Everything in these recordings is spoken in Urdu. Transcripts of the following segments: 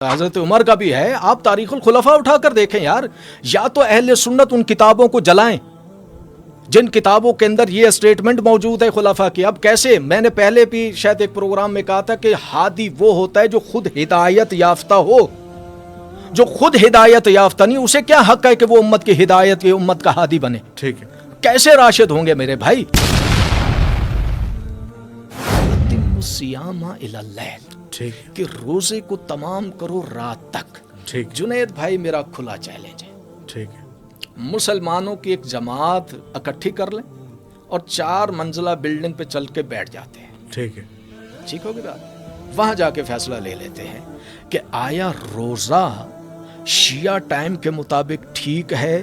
حضرت عمر کا بھی ہے. آپ تاریخ الخلفاء اٹھا کر دیکھیں یار. یا تو اہل سنت ان کتابوں کو جلائیں جن کتابوں کے اندر یہ اسٹیٹمنٹ موجود ہے خلفاء کی. اب کیسے؟ میں نے پہلے بھی شاید ایک پروگرام میں کہا تھا کہ ہادی وہ ہوتا ہے جو خود ہدایت یافتہ ہو. جو خود ہدایت یافتہ نہیں، اسے کیا حق ہے کہ وہ امت کی ہدایت کی امت کا ہادی بنے؟ ٹھیک ہے. کیسے راشد ہوں گے میرے بھائی؟ الصیام الی اللیل، ٹھیک کہ روزے کو تمام کرو رات تک. ٹھیک جنید بھائی میرا کھلا چیلنج ہے، ٹھیک ہے. مسلمانوں کی ایک جماعت اکٹھی کر لیں اور 4 منزلہ بلڈنگ پہ چل کے بیٹھ جاتے ہیں. ٹھیک ہے. ٹھیک ہوگی بات؟ وہاں جا کے فیصلہ لے لیتے ہیں کہ آیا روزہ شیعہ ٹائم کے مطابق ٹھیک ہے؟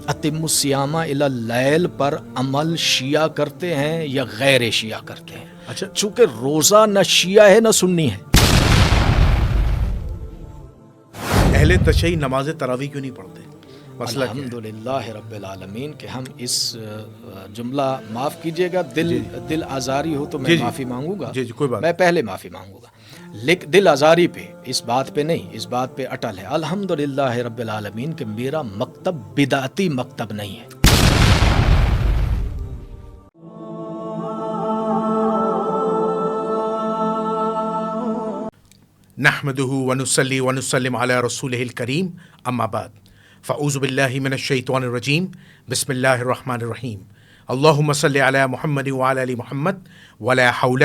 اتم الصیام الی اللیل پر عمل شیعہ کرتے ہیں یا غیر شیعہ کرتے ہیں؟ اچھا، چونکہ روزہ نہ شیعہ ہے نہ سنی ہے. اہل تشیع نماز تراویح کیوں نہیں پڑھتے؟ مسئلہ کیا ہے؟ الحمدللہ رب العالمین کہ ہم اس جملہ معاف کیجئے گا، دل آزاری ہو تو میں معافی مانگوں گا. جی کوئی بات. میں پہلے معافی مانگوں گا، لیکن دل آزاری پہ اس بات پہ نہیں، اس بات پہ اٹل ہے. الحمدللہ رب العالمین کہ میرا مکتب بدعتی مکتب نہیں ہے. نحمده ونصلي ونسلم على رسوله الكريم اما بعد فاعوذ بالله من الشیطان الرجیم بسم اللہ الرحمن الرحیم اللهم صل على محمد وعلى ال محمد ولا حول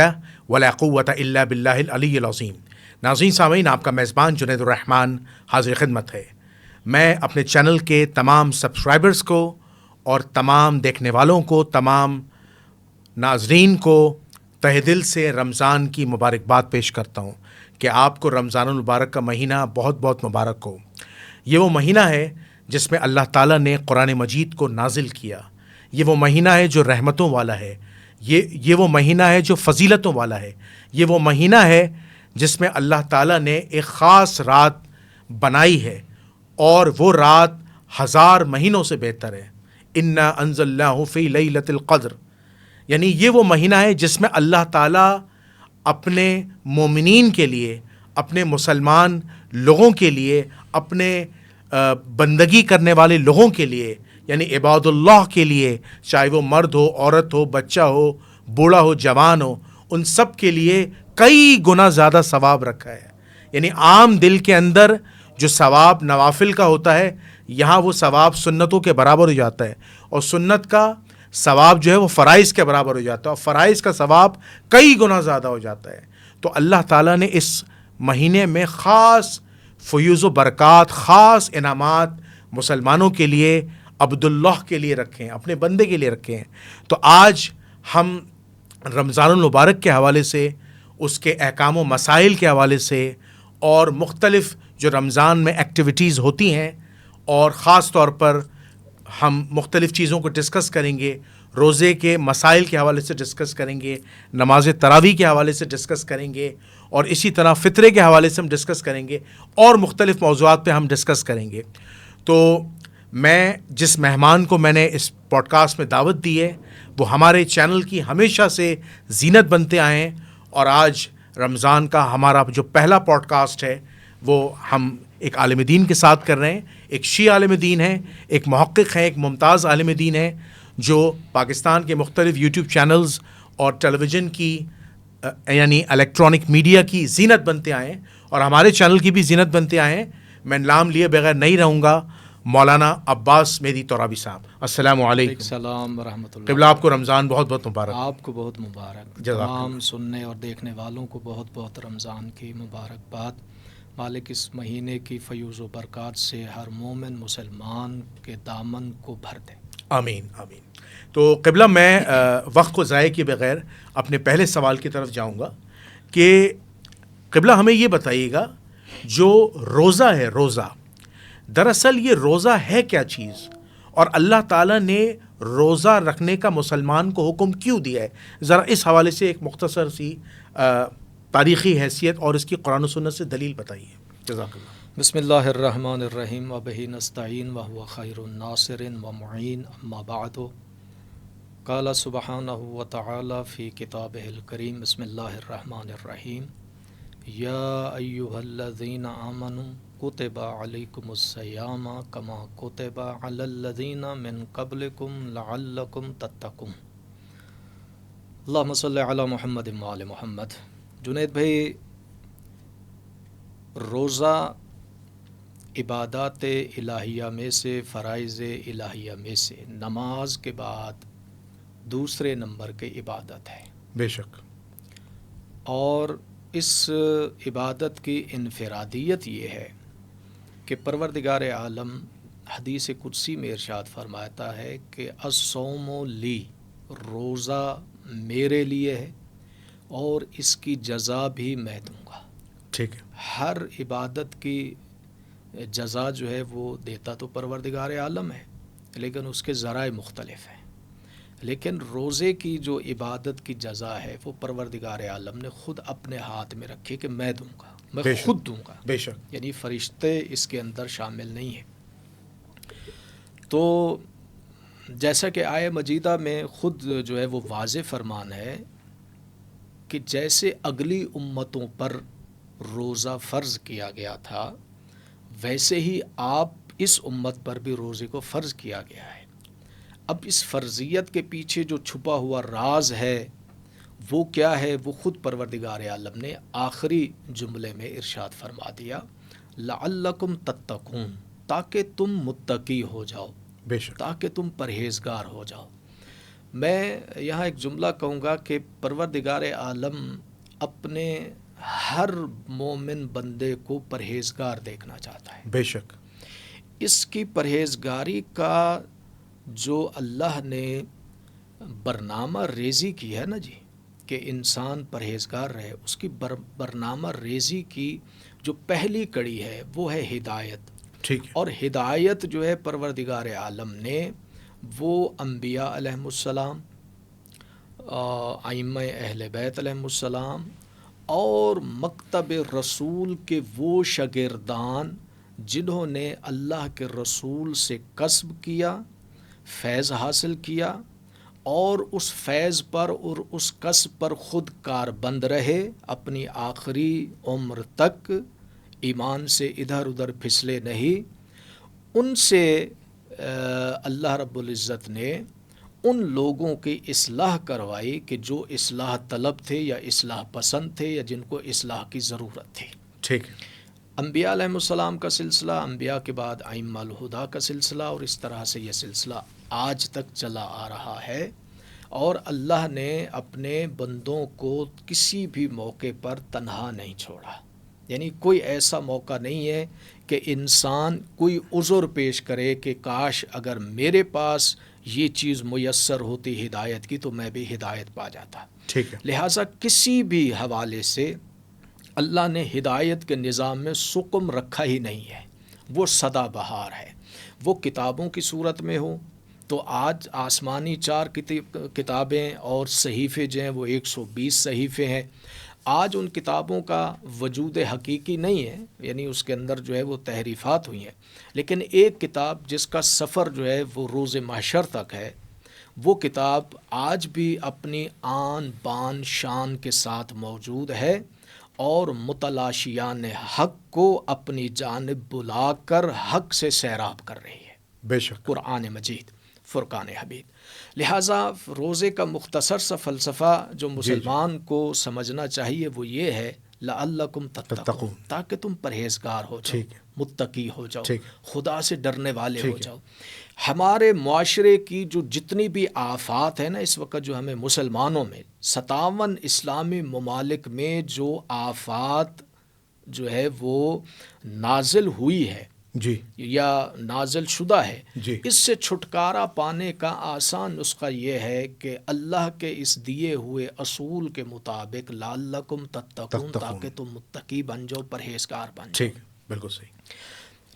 ولا قوة الا بالله العلی العظیم. ناظرین سامعین، آپ کا میزبان جنید الرحمن حاضر خدمت ہے. میں اپنے چینل کے تمام سبسکرائبرز کو اور تمام دیکھنے والوں کو، تمام ناظرین کو تہ دل سے رمضان کی مبارکباد پیش کرتا ہوں کہ آپ کو رمضان المبارک کا مہینہ بہت بہت مبارک ہو. یہ وہ مہینہ ہے جس میں اللہ تعالیٰ نے قرآن مجید کو نازل کیا. یہ وہ مہینہ ہے جو رحمتوں والا ہے. یہ وہ مہینہ ہے جو فضیلتوں والا ہے. یہ وہ مہینہ ہے جس میں اللہ تعالیٰ نے ایک خاص رات بنائی ہے اور وہ رات 1000 مہینوں سے بہتر ہے. انا انزلناہ فی لیلۃ القدر، یعنی یہ وہ مہینہ ہے جس میں اللہ تعالیٰ اپنے مومنین کے لیے، اپنے مسلمان لوگوں کے لیے، اپنے بندگی کرنے والے لوگوں کے لیے، یعنی عباد اللہ کے لیے، چاہے وہ مرد ہو، عورت ہو، بچہ ہو، بوڑھا ہو، جوان ہو، ان سب کے لیے کئی گنا زیادہ ثواب رکھا ہے. یعنی عام دل کے اندر جو ثواب نوافل کا ہوتا ہے، یہاں وہ ثواب سنتوں کے برابر ہو جاتا ہے، اور سنت کا ثواب جو ہے وہ فرائض کے برابر ہو جاتا ہے، اور فرائض کا ثواب کئی گنا زیادہ ہو جاتا ہے. تو اللہ تعالیٰ نے اس مہینے میں خاص فیوز و برکات، خاص انعامات مسلمانوں کے لیے، عبداللہ کے لیے رکھے ہیں، اپنے بندے کے لیے رکھے ہیں. تو آج ہم رمضان المبارک کے حوالے سے، اس کے احکام و مسائل کے حوالے سے، اور مختلف جو رمضان میں ایکٹیویٹیز ہوتی ہیں، اور خاص طور پر ہم مختلف چیزوں کو ڈسکس کریں گے. روزے کے مسائل کے حوالے سے ڈسکس کریں گے، نماز تراویح کے حوالے سے ڈسکس کریں گے، اور اسی طرح فطرے کے حوالے سے ہم ڈسکس کریں گے، اور مختلف موضوعات پہ ہم ڈسکس کریں گے. تو میں جس مہمان کو میں نے اس پوڈ کاسٹ میں دعوت دی ہے، وہ ہمارے چینل کی ہمیشہ سے زینت بنتے آئے ہیں، اور آج رمضان کا ہمارا جو پہلا پوڈ کاسٹ ہے وہ ہم ایک عالم دین کے ساتھ کر رہے ہیں. ایک شیعہ عالم دین ہے، ایک محقق ہیں، ایک ممتاز عالم دین ہے، جو پاکستان کے مختلف یوٹیوب چینلز اور ٹیلی ویژن کی یعنی الیکٹرانک میڈیا کی زینت بنتے آئے ہیں، اور ہمارے چینل کی بھی زینت بنتے آئے ہیں. میں نام لیے بغیر نہیں رہوں گا. مولانا عباس مہدی ترابی صاحب، السلام علیکم. السلام ورحمۃ اللہ. قبلہ آپ کو رمضان بہت بہت مبارک. آپ کو بہت مبارک. تمام سننے اور دیکھنے والوں کو بہت بہت رمضان کی مبارکباد. مالک اس مہینے کی فیوز و برکات سے ہر مومن مسلمان کے دامن کو بھر دے. آمین آمین. تو قبلہ میں وقت کو ضائع کیے بغیر اپنے پہلے سوال کی طرف جاؤں گا کہ قبلہ ہمیں یہ بتائیے گا، جو روزہ ہے، روزہ دراصل یہ روزہ ہے کیا چیز، اور اللہ تعالیٰ نے روزہ رکھنے کا مسلمان کو حکم کیوں دیا ہے؟ ذرا اس حوالے سے ایک مختصر سی تاریخی حیثیت اور اس کی قرآن و سنت سے دلیل بتائیے. جزاک اللہ. بسم اللہ الرحمن الرحیم وبہ نستعین وہو خیر الناصر ومعین. اما بعد قال سبحانہ وتعالی فی کتابہ الکریم. بسم اللہ الرحمن الرحیم. یا ایہا الذین آمنوا کتب علیکم الصیام کما کتب علی الذین من قبلکم لعلکم تتقون۔ اللہم صلی علی محمد وآل محمد۔ جنید بھائی، روزہ عبادات الہیہ میں سے، فرائض الہیہ میں سے نماز کے بعد دوسرے نمبر کی عبادت ہے، بے شک۔ اور اس عبادت کی انفرادیت یہ ہے کہ پروردگار عالم حدیث قدسی میں ارشاد فرماتا ہے کہ الصوم لی، روزہ میرے لیے ہے اور اس کی جزا بھی میں دوں گا۔ ٹھیک ہے۔ ہر عبادت کی جزا جو ہے وہ دیتا تو پروردگار عالم ہے، لیکن اس کے ذرائع مختلف ہیں۔ لیکن روزے کی جو عبادت کی جزا ہے وہ پروردگار عالم نے خود اپنے ہاتھ میں رکھی کہ میں دوں گا، میں بے شک، خود دوں گا، بے شک۔ یعنی فرشتے اس کے اندر شامل نہیں ہیں۔ تو جیسا کہ آیہ مجیدہ میں خود جو ہے وہ واضح فرمان ہے کہ جیسے اگلی امتوں پر روزہ فرض کیا گیا تھا، ویسے ہی آپ اس امت پر بھی روزے کو فرض کیا گیا ہے۔ اب اس فرضیت کے پیچھے جو چھپا ہوا راز ہے وہ کیا ہے، وہ خود پروردگار عالم نے آخری جملے میں ارشاد فرما دیا، لعلکم تتقون، تاکہ تم متقی ہو جاؤ، بے شک۔ تاکہ تم پرہیزگار ہو جاؤ۔ میں یہاں ایک جملہ کہوں گا کہ پروردگار عالم اپنے ہر مومن بندے کو پرہیزگار دیکھنا چاہتا ہے۔ بے شک۔ اس کی پرہیزگاری کا جو اللہ نے برنامہ ریزی کی ہے نا جی، کہ انسان پرہیزگار رہے، اس کی برنامہ ریزی کی جو پہلی کڑی ہے وہ ہے ہدایت۔ ٹھیک ہے۔ اور ہدایت جو ہے پروردگار عالم نے وہ انبیاء علیہم السلام، ائمہ اہل بیت علیہم السلام اور مکتب رسول کے وہ شاگردان جنہوں نے اللہ کے رسول سے کسب کیا، فیض حاصل کیا، اور اس فیض پر اور اس کسب پر خود کاربند رہے، اپنی آخری عمر تک ایمان سے ادھر ادھر پھسلے نہیں۔ ان سے اللہ رب العزت نے ان لوگوں کی اصلاح کروائی کہ جو اصلاح طلب تھے یا اصلاح پسند تھے یا جن کو اصلاح کی ضرورت تھی۔ ٹھیک ہے۔ انبیاء علیہ السلام کا سلسلہ، انبیاء کے بعد ائمہ الہدیٰ کا سلسلہ، اور اس طرح سے یہ سلسلہ آج تک چلا آ رہا ہے۔ اور اللہ نے اپنے بندوں کو کسی بھی موقع پر تنہا نہیں چھوڑا، یعنی کوئی ایسا موقع نہیں ہے کہ انسان کوئی عذر پیش کرے کہ کاش اگر میرے پاس یہ چیز میسر ہوتی ہدایت کی تو میں بھی ہدایت پا جاتا۔ ٹھیک ہے۔ لہٰذا کسی بھی حوالے سے اللہ نے ہدایت کے نظام میں سکم رکھا ہی نہیں ہے، وہ سدا بہار ہے۔ وہ کتابوں کی صورت میں ہو تو آج آسمانی 4 کتابیں اور صحیفے جو ہیں وہ 120 صحیفے ہیں۔ آج ان کتابوں کا وجود حقیقی نہیں ہے، یعنی اس کے اندر جو ہے وہ تحریفات ہوئی ہیں، لیکن ایک کتاب جس کا سفر جو ہے وہ روز محشر تک ہے، وہ کتاب آج بھی اپنی آن بان شان کے ساتھ موجود ہے اور متلاشیان حق کو اپنی جانب بلا کر حق سے سیراب کر رہی ہے۔ بے شک۔ قرآن مجید، فرقان حمید۔ لہٰذا روزے کا مختصر سا فلسفہ جو مسلمان کو سمجھنا چاہیے وہ یہ ہے، لعلکم تتقون، تاکہ تم پرہیزگار ہو جاؤ، متقی ہو جاؤ، خدا سے ڈرنے والے ہو جاؤ۔ ہمارے معاشرے کی جو جتنی بھی آفات ہیں نا اس وقت، جو ہمیں مسلمانوں میں 57 اسلامی ممالک میں جو آفات جو ہے وہ نازل ہوئی ہے جی، یا نازل شدہ ہے، جی، اس سے چھٹکارا پانے کا آسان نسخہ یہ ہے کہ اللہ کے اس دیے ہوئے اصول کے مطابق لعلکم تتقون، تاکہ تم متقی بن جاؤ، پرہیزگار بن جاؤ۔ ٹھیک، بالکل صحیح۔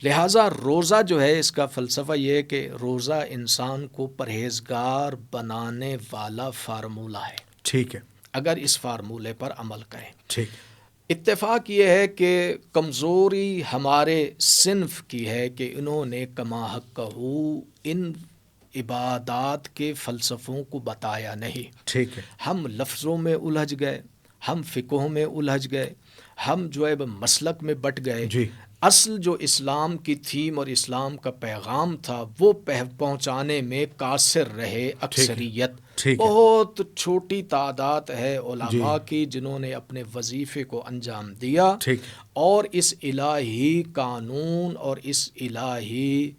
لہٰذا روزہ جو ہے اس کا فلسفہ یہ ہے کہ روزہ انسان کو پرہیزگار بنانے والا فارمولہ ہے۔ ٹھیک ہے۔ اگر اس فارمولے پر عمل کریں، ٹھیک۔ اتفاق یہ ہے کہ کمزوری ہمارے صنف کی ہے کہ انہوں نے کما حقہ ان عبادات کے فلسفوں کو بتایا نہیں۔ ٹھیک ہے۔ ہم لفظوں میں الجھ گئے، ہم فقہوں میں الجھ گئے، ہم جو ہے مسلک میں بٹ گئے. جی اصل جو اسلام کی تھیم اور اسلام کا پیغام تھا وہ پہنچانے میں قاصر رہے اکثریت. ٹھیک ہے. بہت چھوٹی تعداد ہے علماء جی. کی جنہوں نے اپنے وظیفے کو انجام دیا ٹھیک. اور اس الہی قانون اور اس الہی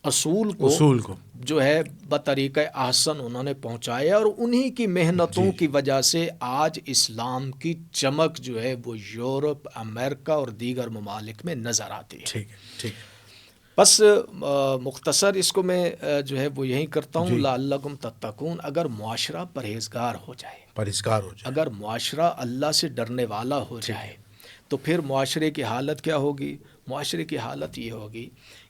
اصول کو جو ہے بطریقہ احسن انہوں نے پہنچایا، اور انہی کی محنتوں کی وجہ سے آج اسلام کی چمک جو ہے وہ یورپ، امریکہ اور دیگر ممالک میں نظر آتی ہے. ٹھیک ٹھیک. بس مختصر اس کو میں جو ہے وہ یہی کرتا ہوں، لعلکم تتقون. اگر معاشرہ پرہیزگار ہو جائے، اگر معاشرہ اللہ سے ڈرنے والا ہو جائے تو پھر معاشرے کی حالت کیا ہوگی؟ معاشرے کی حالت یہ ہوگی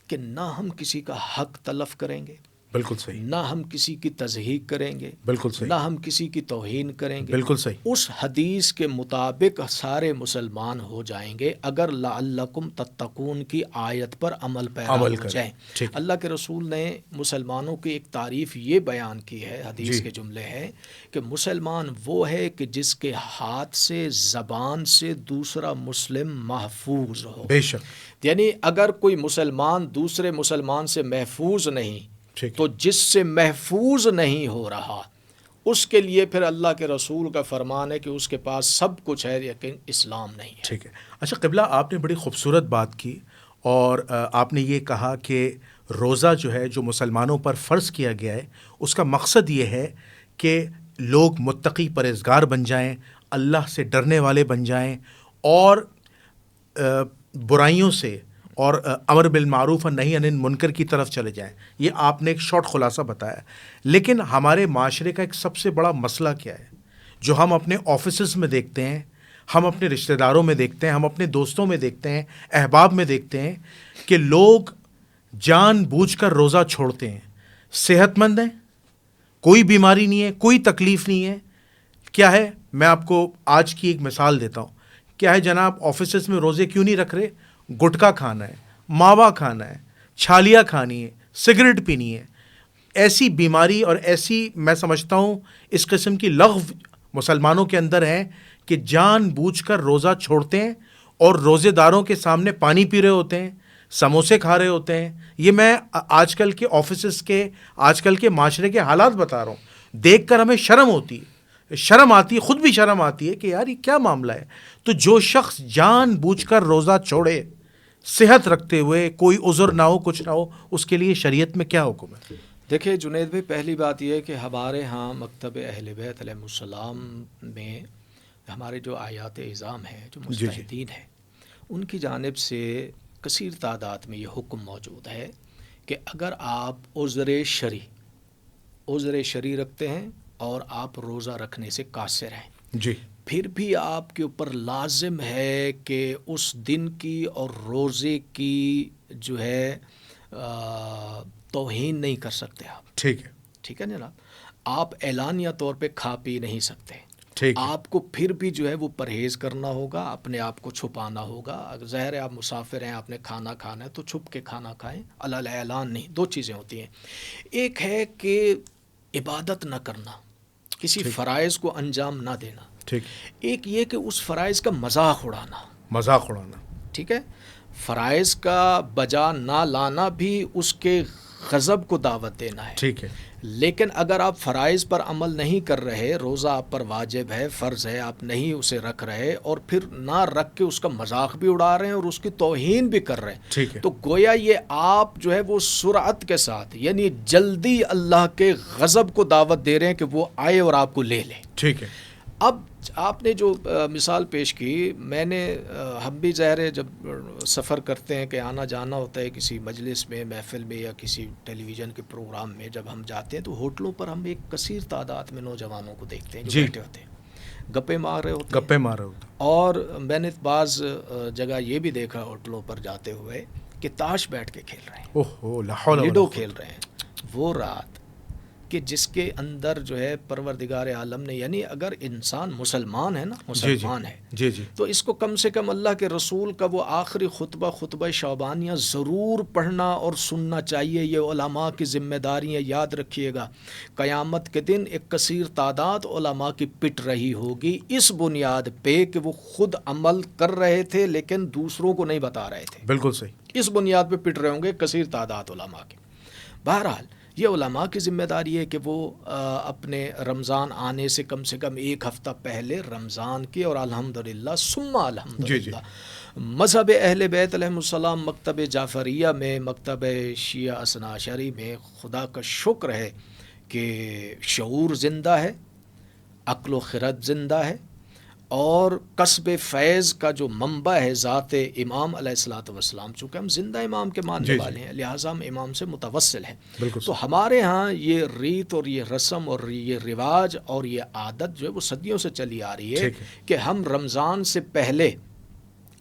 کہ نہ ہم کسی کا حق تلف کریں گے، بالکل صحیح، نہ ہم کسی کی تضحیق کریں گے، بالکل صحیح، نہ ہم کسی کی توہین کریں گے. بالکل صحیح. اس حدیث کے مطابق سارے مسلمان ہو جائیں گے اگر لعلکم تتقون کی آیت پر عمل پیرا ہو جائیں. اللہ کے رسول نے مسلمانوں کی ایک تعریف یہ بیان کی ہے، حدیث کے جملے ہیں کہ مسلمان وہ ہے کہ جس کے ہاتھ سے، زبان سے دوسرا مسلم محفوظ ہو. بے شک. یعنی اگر کوئی مسلمان دوسرے مسلمان سے محفوظ نہیں تو جس سے محفوظ نہیں ہو رہا اس کے لیے پھر اللہ کے رسول کا فرمان ہے کہ اس کے پاس سب کچھ ہے لیکن اسلام نہیں ہے. ٹھیک ہے. اچھا قبلہ، آپ نے بڑی خوبصورت بات کی اور آپ نے یہ کہا کہ روزہ جو ہے جو مسلمانوں پر فرض کیا گیا ہے اس کا مقصد یہ ہے کہ لوگ متقی پرہیزگار بن جائیں، اللہ سے ڈرنے والے بن جائیں اور برائیوں سے اور امر بالمعروف اور نہی عن المنکر کی طرف چلے جائیں. یہ آپ نے ایک شارٹ خلاصہ بتایا. لیکن ہمارے معاشرے کا ایک سب سے بڑا مسئلہ کیا ہے جو ہم اپنے آفیسز میں دیکھتے ہیں، ہم اپنے رشتہ داروں میں دیکھتے ہیں، ہم اپنے دوستوں میں دیکھتے ہیں، احباب میں دیکھتے ہیں کہ لوگ جان بوجھ کر روزہ چھوڑتے ہیں. صحت مند ہیں، کوئی بیماری نہیں ہے، کوئی تکلیف نہیں ہے. کیا ہے، میں آپ کو آج کی ایک مثال دیتا ہوں. کیا ہے جناب، آفیسز میں روزے کیوں نہیں رکھ رہے؟ گٹکا کھانا ہے، ماوا کھانا ہے، چھالیاں کھانی ہے، سگریٹ پینی ہے. ایسی بیماری اور ایسی میں سمجھتا ہوں اس قسم کی لغو مسلمانوں کے اندر ہے کہ جان بوجھ کر روزہ چھوڑتے ہیں اور روزے داروں کے سامنے پانی پی رہے ہوتے ہیں، سموسے کھا رہے ہوتے ہیں. یہ میں آج کل کے آفیسز کے، آج کل کے معاشرے کے حالات بتا رہا ہوں. دیکھ کر ہمیں شرم ہوتی ہے، شرم آتی ہے، خود بھی شرم آتی ہے کہ یار یہ کیا معاملہ ہے. تو جو شخص جان بوجھ کر روزہ چھوڑے صحت رکھتے ہوئے، کوئی عذر نہ ہو، کچھ نہ ہو، اس کے لیے شریعت میں کیا حکم ہے؟ دیکھیں جنید بھائی، پہلی بات یہ ہے کہ ہمارے ہاں مکتب اہل بیت علیہ السلام میں ہمارے جو آیات اعظام ہیں، جو مجتہدین ہیں، ان کی جانب سے کثیر تعداد میں یہ حکم موجود ہے کہ اگر آپ عذر شرعی رکھتے ہیں اور آپ روزہ رکھنے سے قاصر ہیں، جی، پھر بھی آپ کے اوپر لازم ہے کہ اس دن کی اور روزے کی جو ہے توہین نہیں کر سکتے آپ. ٹھیک ہے جناب. آپ اعلانیہ طور پہ کھا پی نہیں سکتے. آپ کو پھر بھی جو ہے وہ پرہیز کرنا ہوگا، اپنے آپ کو چھپانا ہوگا. اگر ظاہر ہے آپ مسافر ہیں، آپ نے کھانا کھانا ہے تو چھپ کے کھانا کھائیں، علی اعلان نہیں. دو چیزیں ہوتی ہیں، ایک ہے کہ عبادت نہ کرنا، کسی فرائض کو انجام نہ دینا. ایک یہ کہ اس فرائض کا مذاق اڑانا. ٹھیک ہے. فرائض کا بجا نہ لانا بھی اس کے غضب کو دعوت دینا ہے. ٹھیک ہے. لیکن اگر آپ فرائض پر عمل نہیں کر رہے، روزہ آپ پر واجب ہے، فرض ہے، آپ نہیں اسے رکھ رہے اور پھر نہ رکھ کے اس کا مذاق بھی اڑا رہے ہیں اور اس کی توہین بھی کر رہے ہیں، تو گویا یہ آپ جو ہے وہ سرعت کے ساتھ، یعنی جلدی اللہ کے غضب کو دعوت دے رہے ہیں کہ وہ آئے اور آپ کو لے لے. ٹھیک ہے. اب آپ نے جو مثال پیش کی، میں نے ہم بھی ظاہر ہے جب سفر کرتے ہیں کہ آنا جانا ہوتا ہے کسی مجلس میں، محفل میں یا کسی ٹیلی ویژن کے پروگرام میں، جب ہم جاتے ہیں تو ہوٹلوں پر ہم ایک کثیر تعداد میں نوجوانوں کو دیکھتے ہیں جو بیٹھے ہوتے ہیں، گپے مار رہے ہوتے ہیں. اور میں نے بعض جگہ یہ بھی دیکھا ہوٹلوں پر جاتے ہوئے کہ تاش بیٹھ کے کھیل رہے ہیں، لوڈو کھیل رہے ہیں. وہ رات کہ جس کے اندر جو ہے پروردگار عالم نے، یعنی اگر انسان مسلمان ہے نا، مسلمان ہے، جی جی تو اس کو کم سے کم اللہ کے رسول کا وہ آخری خطبہ شعبانیہ ضرور پڑھنا اور سننا چاہیے. یہ علماء کی ذمہ داری ہے، یاد رکھیے گا. قیامت کے دن ایک کثیر تعداد علماء کی پٹ رہی ہوگی اس بنیاد پہ کہ وہ خود عمل کر رہے تھے لیکن دوسروں کو نہیں بتا رہے تھے. بالکل صحیح. اس بنیاد پہ پٹ رہے ہوں گے کثیر تعداد علماء کی. بہرحال یہ علماء کی ذمہ داری ہے کہ وہ اپنے رمضان آنے سے کم 1 ہفتہ پہلے رمضان کی، اور الحمدللہ ثم الحمدللہ مذہب اہل بیت علیہم السلام، مکتب جعفریہ میں، مکتب شیعہ اثنا عشری میں خدا کا شکر ہے کہ شعور زندہ ہے، عقل و خرد زندہ ہے، اور کسب فیض کا جو منبع ہے ذات امام علیہ الصلوۃ والسلام، چونکہ ہم زندہ امام کے ماننے والے ہیں لہٰذا ہم امام سے متوسل ہیں. تو ہمارے ہاں یہ ریت اور یہ رسم اور یہ رواج اور یہ عادت جو ہے وہ صدیوں سے چلی آ رہی ہے کہ ہم رمضان سے پہلے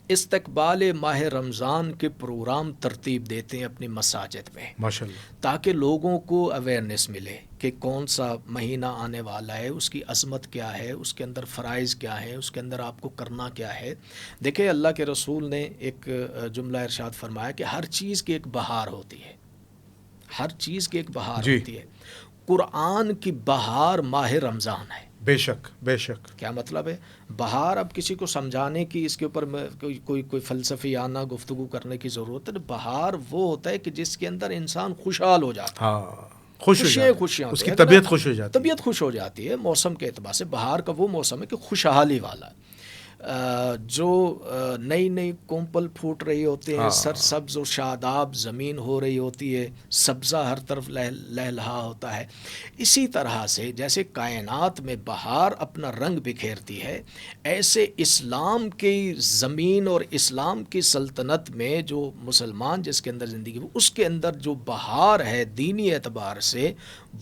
استقبال ماہ رمضان کے پروگرام ترتیب دیتے ہیں اپنی مساجد میں، ماشاءاللہ، تاکہ لوگوں کو اویئرنیس ملے کہ کون سا مہینہ آنے والا ہے، اس کی عظمت کیا ہے، اس کے اندر فرائض کیا ہے، اس کے اندر آپ کو کرنا کیا ہے. دیکھیں اللہ کے رسول نے ایک جملہ ارشاد فرمایا کہ ہر چیز کی ایک بہار ہوتی ہے، ہر چیز کی ایک بہار ہوتی ہے. قرآن کی بہار ماہ رمضان ہے. بے شک بے شک. کیا مطلب ہے بہار؟ اب کسی کو سمجھانے کی اس کے اوپر کوئی فلسفی آنا گفتگو کرنے کی ضرورت ہے. بہار وہ ہوتا ہے کہ جس کے اندر انسان خوشحال ہو جاتا ہے، خوشیاں، اس کی طبیعت خوش ہو جاتی ہے، طبیعت خوش ہو جاتی ہے. موسم کے اعتبار سے بہار کا وہ موسم ہے کہ خوشحالی والا، جو نئی کونپل پھوٹ رہی ہوتے ہیں، سرسبز و شاداب زمین ہو رہی ہوتی ہے، سبزہ ہر طرف لہلہا ہوتا ہے. اسی طرح سے جیسے کائنات میں بہار اپنا رنگ بکھیرتی ہے، ایسے اسلام کی زمین اور اسلام کی سلطنت میں جو مسلمان جس کے اندر زندگی اس کے اندر جو بہار ہے دینی اعتبار سے،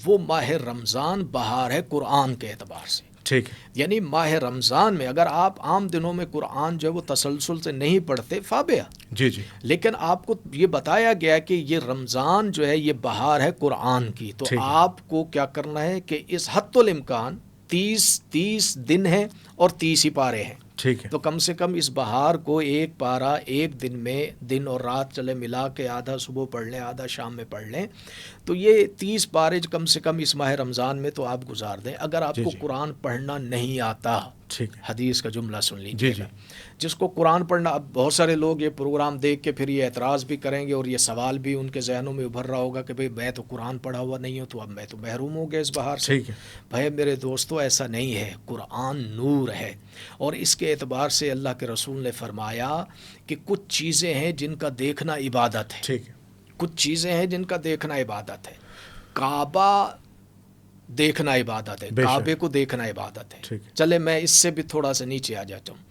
وہ ماہ رمضان بہار ہے قرآن کے اعتبار سے. ٹھیک ہے. یعنی ماہ رمضان میں اگر آپ عام دنوں میں قرآن جو ہے وہ تسلسل سے نہیں پڑھتے فابیا، جی، لیکن آپ کو یہ بتایا گیا کہ یہ رمضان جو ہے یہ بہار ہے قرآن کی، تو آپ کو کیا کرنا ہے کہ اس حد الامکان 30 دن ہیں اور 30 ہی پارے ہیں. ٹھیک ہے. تو کم سے کم اس بہار کو ایک پارا ایک دن میں، دن اور رات چلے ملا کے آدھا صبح پڑھ لیں آدھا شام میں پڑھ لیں، تو یہ 30 پارے کم سے کم اس ماہ رمضان میں تو آپ گزار دیں. اگر آپ کو قرآن پڑھنا نہیں آتا، حدیث کا جملہ سن لیجیے، جس کو قرآن پڑھنا، اب بہت سارے لوگ یہ پروگرام دیکھ کے پھر یہ اعتراض بھی کریں گے اور یہ سوال بھی ان کے ذہنوں میں ابھر رہا ہوگا کہ بھئی میں تو قرآن پڑھا ہوا نہیں ہوں تو اب میں تو محروم ہو گیا اس بہار سے. بھائی میرے دوستو ایسا نہیں ہے، قرآن نور ہے، اور اس کے اعتبار سے اللہ کے رسول نے فرمایا کہ کچھ چیزیں ہیں جن کا دیکھنا عبادت ہے. کچھ چیزیں ہیں جن کا دیکھنا عبادت ہے. کعبہ دیکھنا عبادت ہے، کعبے کو دیکھنا عبادت ہے. چلے میں اس سے بھی تھوڑا سا نیچے آ جاتا ہوں.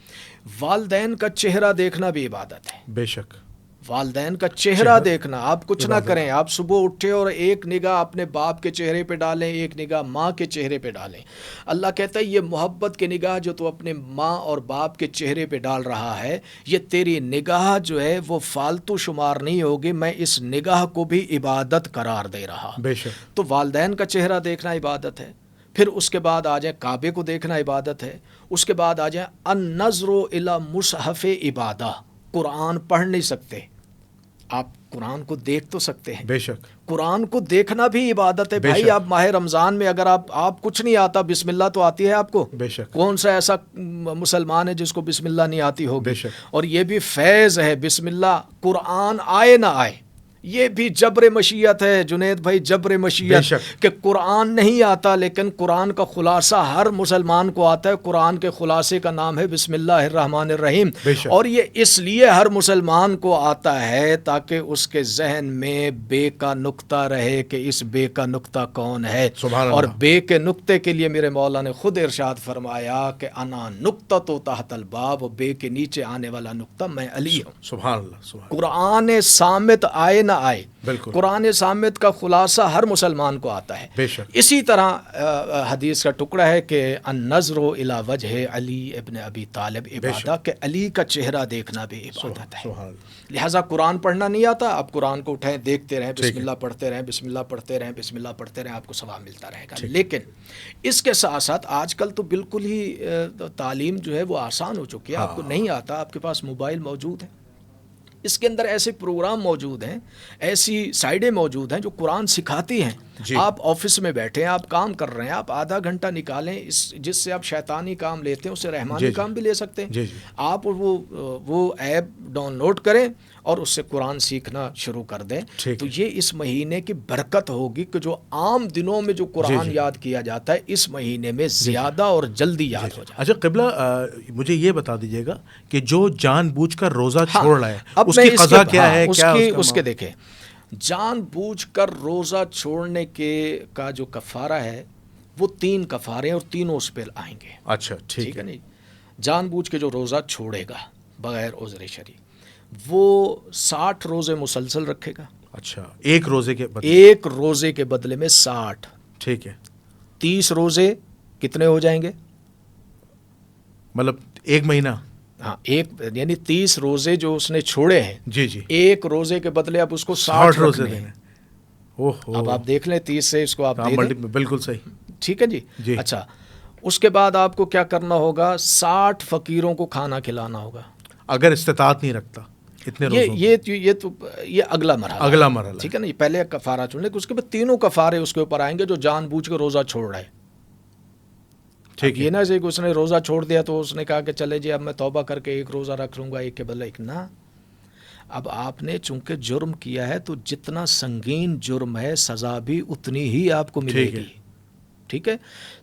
والدین کا چہرہ دیکھنا بھی عبادت ہے. بے شک. والدین کا چہرہ دیکھنا، آپ کچھ نہ کریں، آپ صبح اٹھے اور ایک نگاہ اپنے باپ کے چہرے پہ ڈالیں، ایک نگاہ ماں کے چہرے پہ ڈالیں. اللہ کہتا ہے یہ محبت کی نگاہ جو تو اپنے ماں اور باپ کے چہرے پہ ڈال رہا ہے، یہ تیری نگاہ جو ہے وہ فالتو شمار نہیں ہوگی، میں اس نگاہ کو بھی عبادت قرار دے رہا. بے شک. تو والدین کا چہرہ دیکھنا عبادت ہے. پھر اس کے بعد آ جائیں کعبے کو دیکھنا عبادت ہے. اس کے بعد آ جائیں النظر الی مصحف عبادہ. قرآن پڑھ نہیں سکتے، آپ قرآن کو دیکھ تو سکتے ہیں. بے شک. قرآن کو دیکھنا بھی عبادت ہے. بھائی آپ ماہ رمضان میں اگر آپ کچھ نہیں آتا، بسم اللہ تو آتی ہے آپ کو؟ بے شک. کون سا ایسا مسلمان ہے جس کو بسم اللہ نہیں آتی ہوگی؟ بے شک. اور یہ بھی فیض ہے، بسم اللہ قرآن آئے نہ آئے یہ بھی جبر مشیت ہے جنید بھائی، جبر مشیت، کہ قرآن نہیں آتا لیکن قرآن کا خلاصہ ہر مسلمان کو آتا ہے. قرآن کے خلاصے کا نام ہے بسم اللہ الرحمن الرحیم، اور یہ اس لیے ہر مسلمان کو آتا ہے تاکہ اس کے ذہن میں بے کا نقطہ رہے کہ اس بے کا نقطہ کون ہے. اور بے کے نقطے کے لیے میرے مولا نے خود ارشاد فرمایا کہ انا نقطہ تو تحت الباب، بے کے نیچے آنے والا نقطہ میں علی ہوں. سبحان اللہ. قرآن صامت آئے نہ آئے. بالکل. قرآن سامت کا خلاصہ ہر مسلمان کو آتا ہے. بے شک. اسی طرح حدیث کا ٹکڑا ہے کہ النظر الی وجہ علی ابن ابی طالب عبادت، کہ علی کا چہرہ دیکھنا بھی عبادت ہے. لہٰذا قرآن پڑھنا نہیں آتا، آپ قرآن کو اٹھائیں، دیکھتے رہیں، بسم اللہ پڑھتے رہیں، بسم اللہ پڑھتے رہیں، بسم اللہ پڑھتے رہیں، آپ کو ثواب ملتا رہے گا. لیکن اس کے ساتھ ساتھ آج کل تو بالکل ہی تعلیم جو ہے وہ آسان ہو چکی ہے. آپ کو نہیں آتا، آپ کے پاس موبائل موجود ہے، اس کے اندر ایسے پروگرام موجود ہیں، ایسی سائڈیں موجود ہیں جو قرآن سکھاتی ہیں. آپ آفس میں بیٹھے ہیں، آپ کام کر رہے ہیں، آپ آدھا گھنٹہ نکالیں جس سے آپ شیطانی کام لیتے ہیں، اس سے رحمانی کام بھی لے سکتے ہیں. آپ وہ ایپ ڈاؤن لوڈ کریں اور اس سے قرآن سیکھنا شروع کر دیں. تو یہ اس مہینے کی برکت ہوگی کہ جو عام دنوں میں جو قرآن یاد کیا جاتا ہے، اس مہینے میں زیادہ اور جلدی یاد ہو جائے. اچھا قبلہ، مجھے یہ بتا دیجیے گا کہ جو جان بوجھ کر روزہ چھوڑ رہا ہے اس کی قضا کیا ہے؟ اس کے دیکھیں، جان بوجھ کر روزہ چھوڑنے کا جو کفارہ ہے وہ 3 کفارے اور تینوں اس پہ آئیں گے. اچھا ٹھیک ہے. نہیں، جان بوجھ کے جو روزہ چھوڑے گا بغیر عذر شرعی، وہ 60 روزے مسلسل رکھے گا. اچھا، ایک روزے کے بدلے میں 60. ٹھیک ہے. 30 روزے کتنے ہو جائیں گے؟ مطلب ایک مہینہ. ہاں، یعنی 30 روزے جو اس نے چھوڑے ہیں، جی ایک روزے کے بدلے اب اس کو 60 روزے دینے. اب آپ دیکھ لیں، 30 سے اس کو آپ دے دیں. بالکل صحیح. ٹھیک ہے جی. اچھا، اس کے بعد آپ کو کیا کرنا ہوگا؟ 60 فقیروں کو کھانا کھلانا ہوگا. اگر استطاعت نہیں رکھتا اتنے روزوں. یہ اگلا مرحلہ. ٹھیک ہے نا. یہ پہلے کفارہ چن لے، اس کے بعد تینوں کفارے اس کے اوپر آئیں گے جو جان بوجھ کے روزہ چھوڑ رہا ہے. یہ نہ کہ اس نے روزہ چھوڑ دیا تو اس نے کہا کہ چلے جی اب میں توبہ کر کے ایک روزہ رکھ لوں گا، ایک کے بدلے ایک. نہ، اب آپ نے چونکہ جرم کیا ہے تو جتنا سنگین جرم ہے سزا بھی اتنی ہی آپ کو ملے گی. ٹھیک ہے.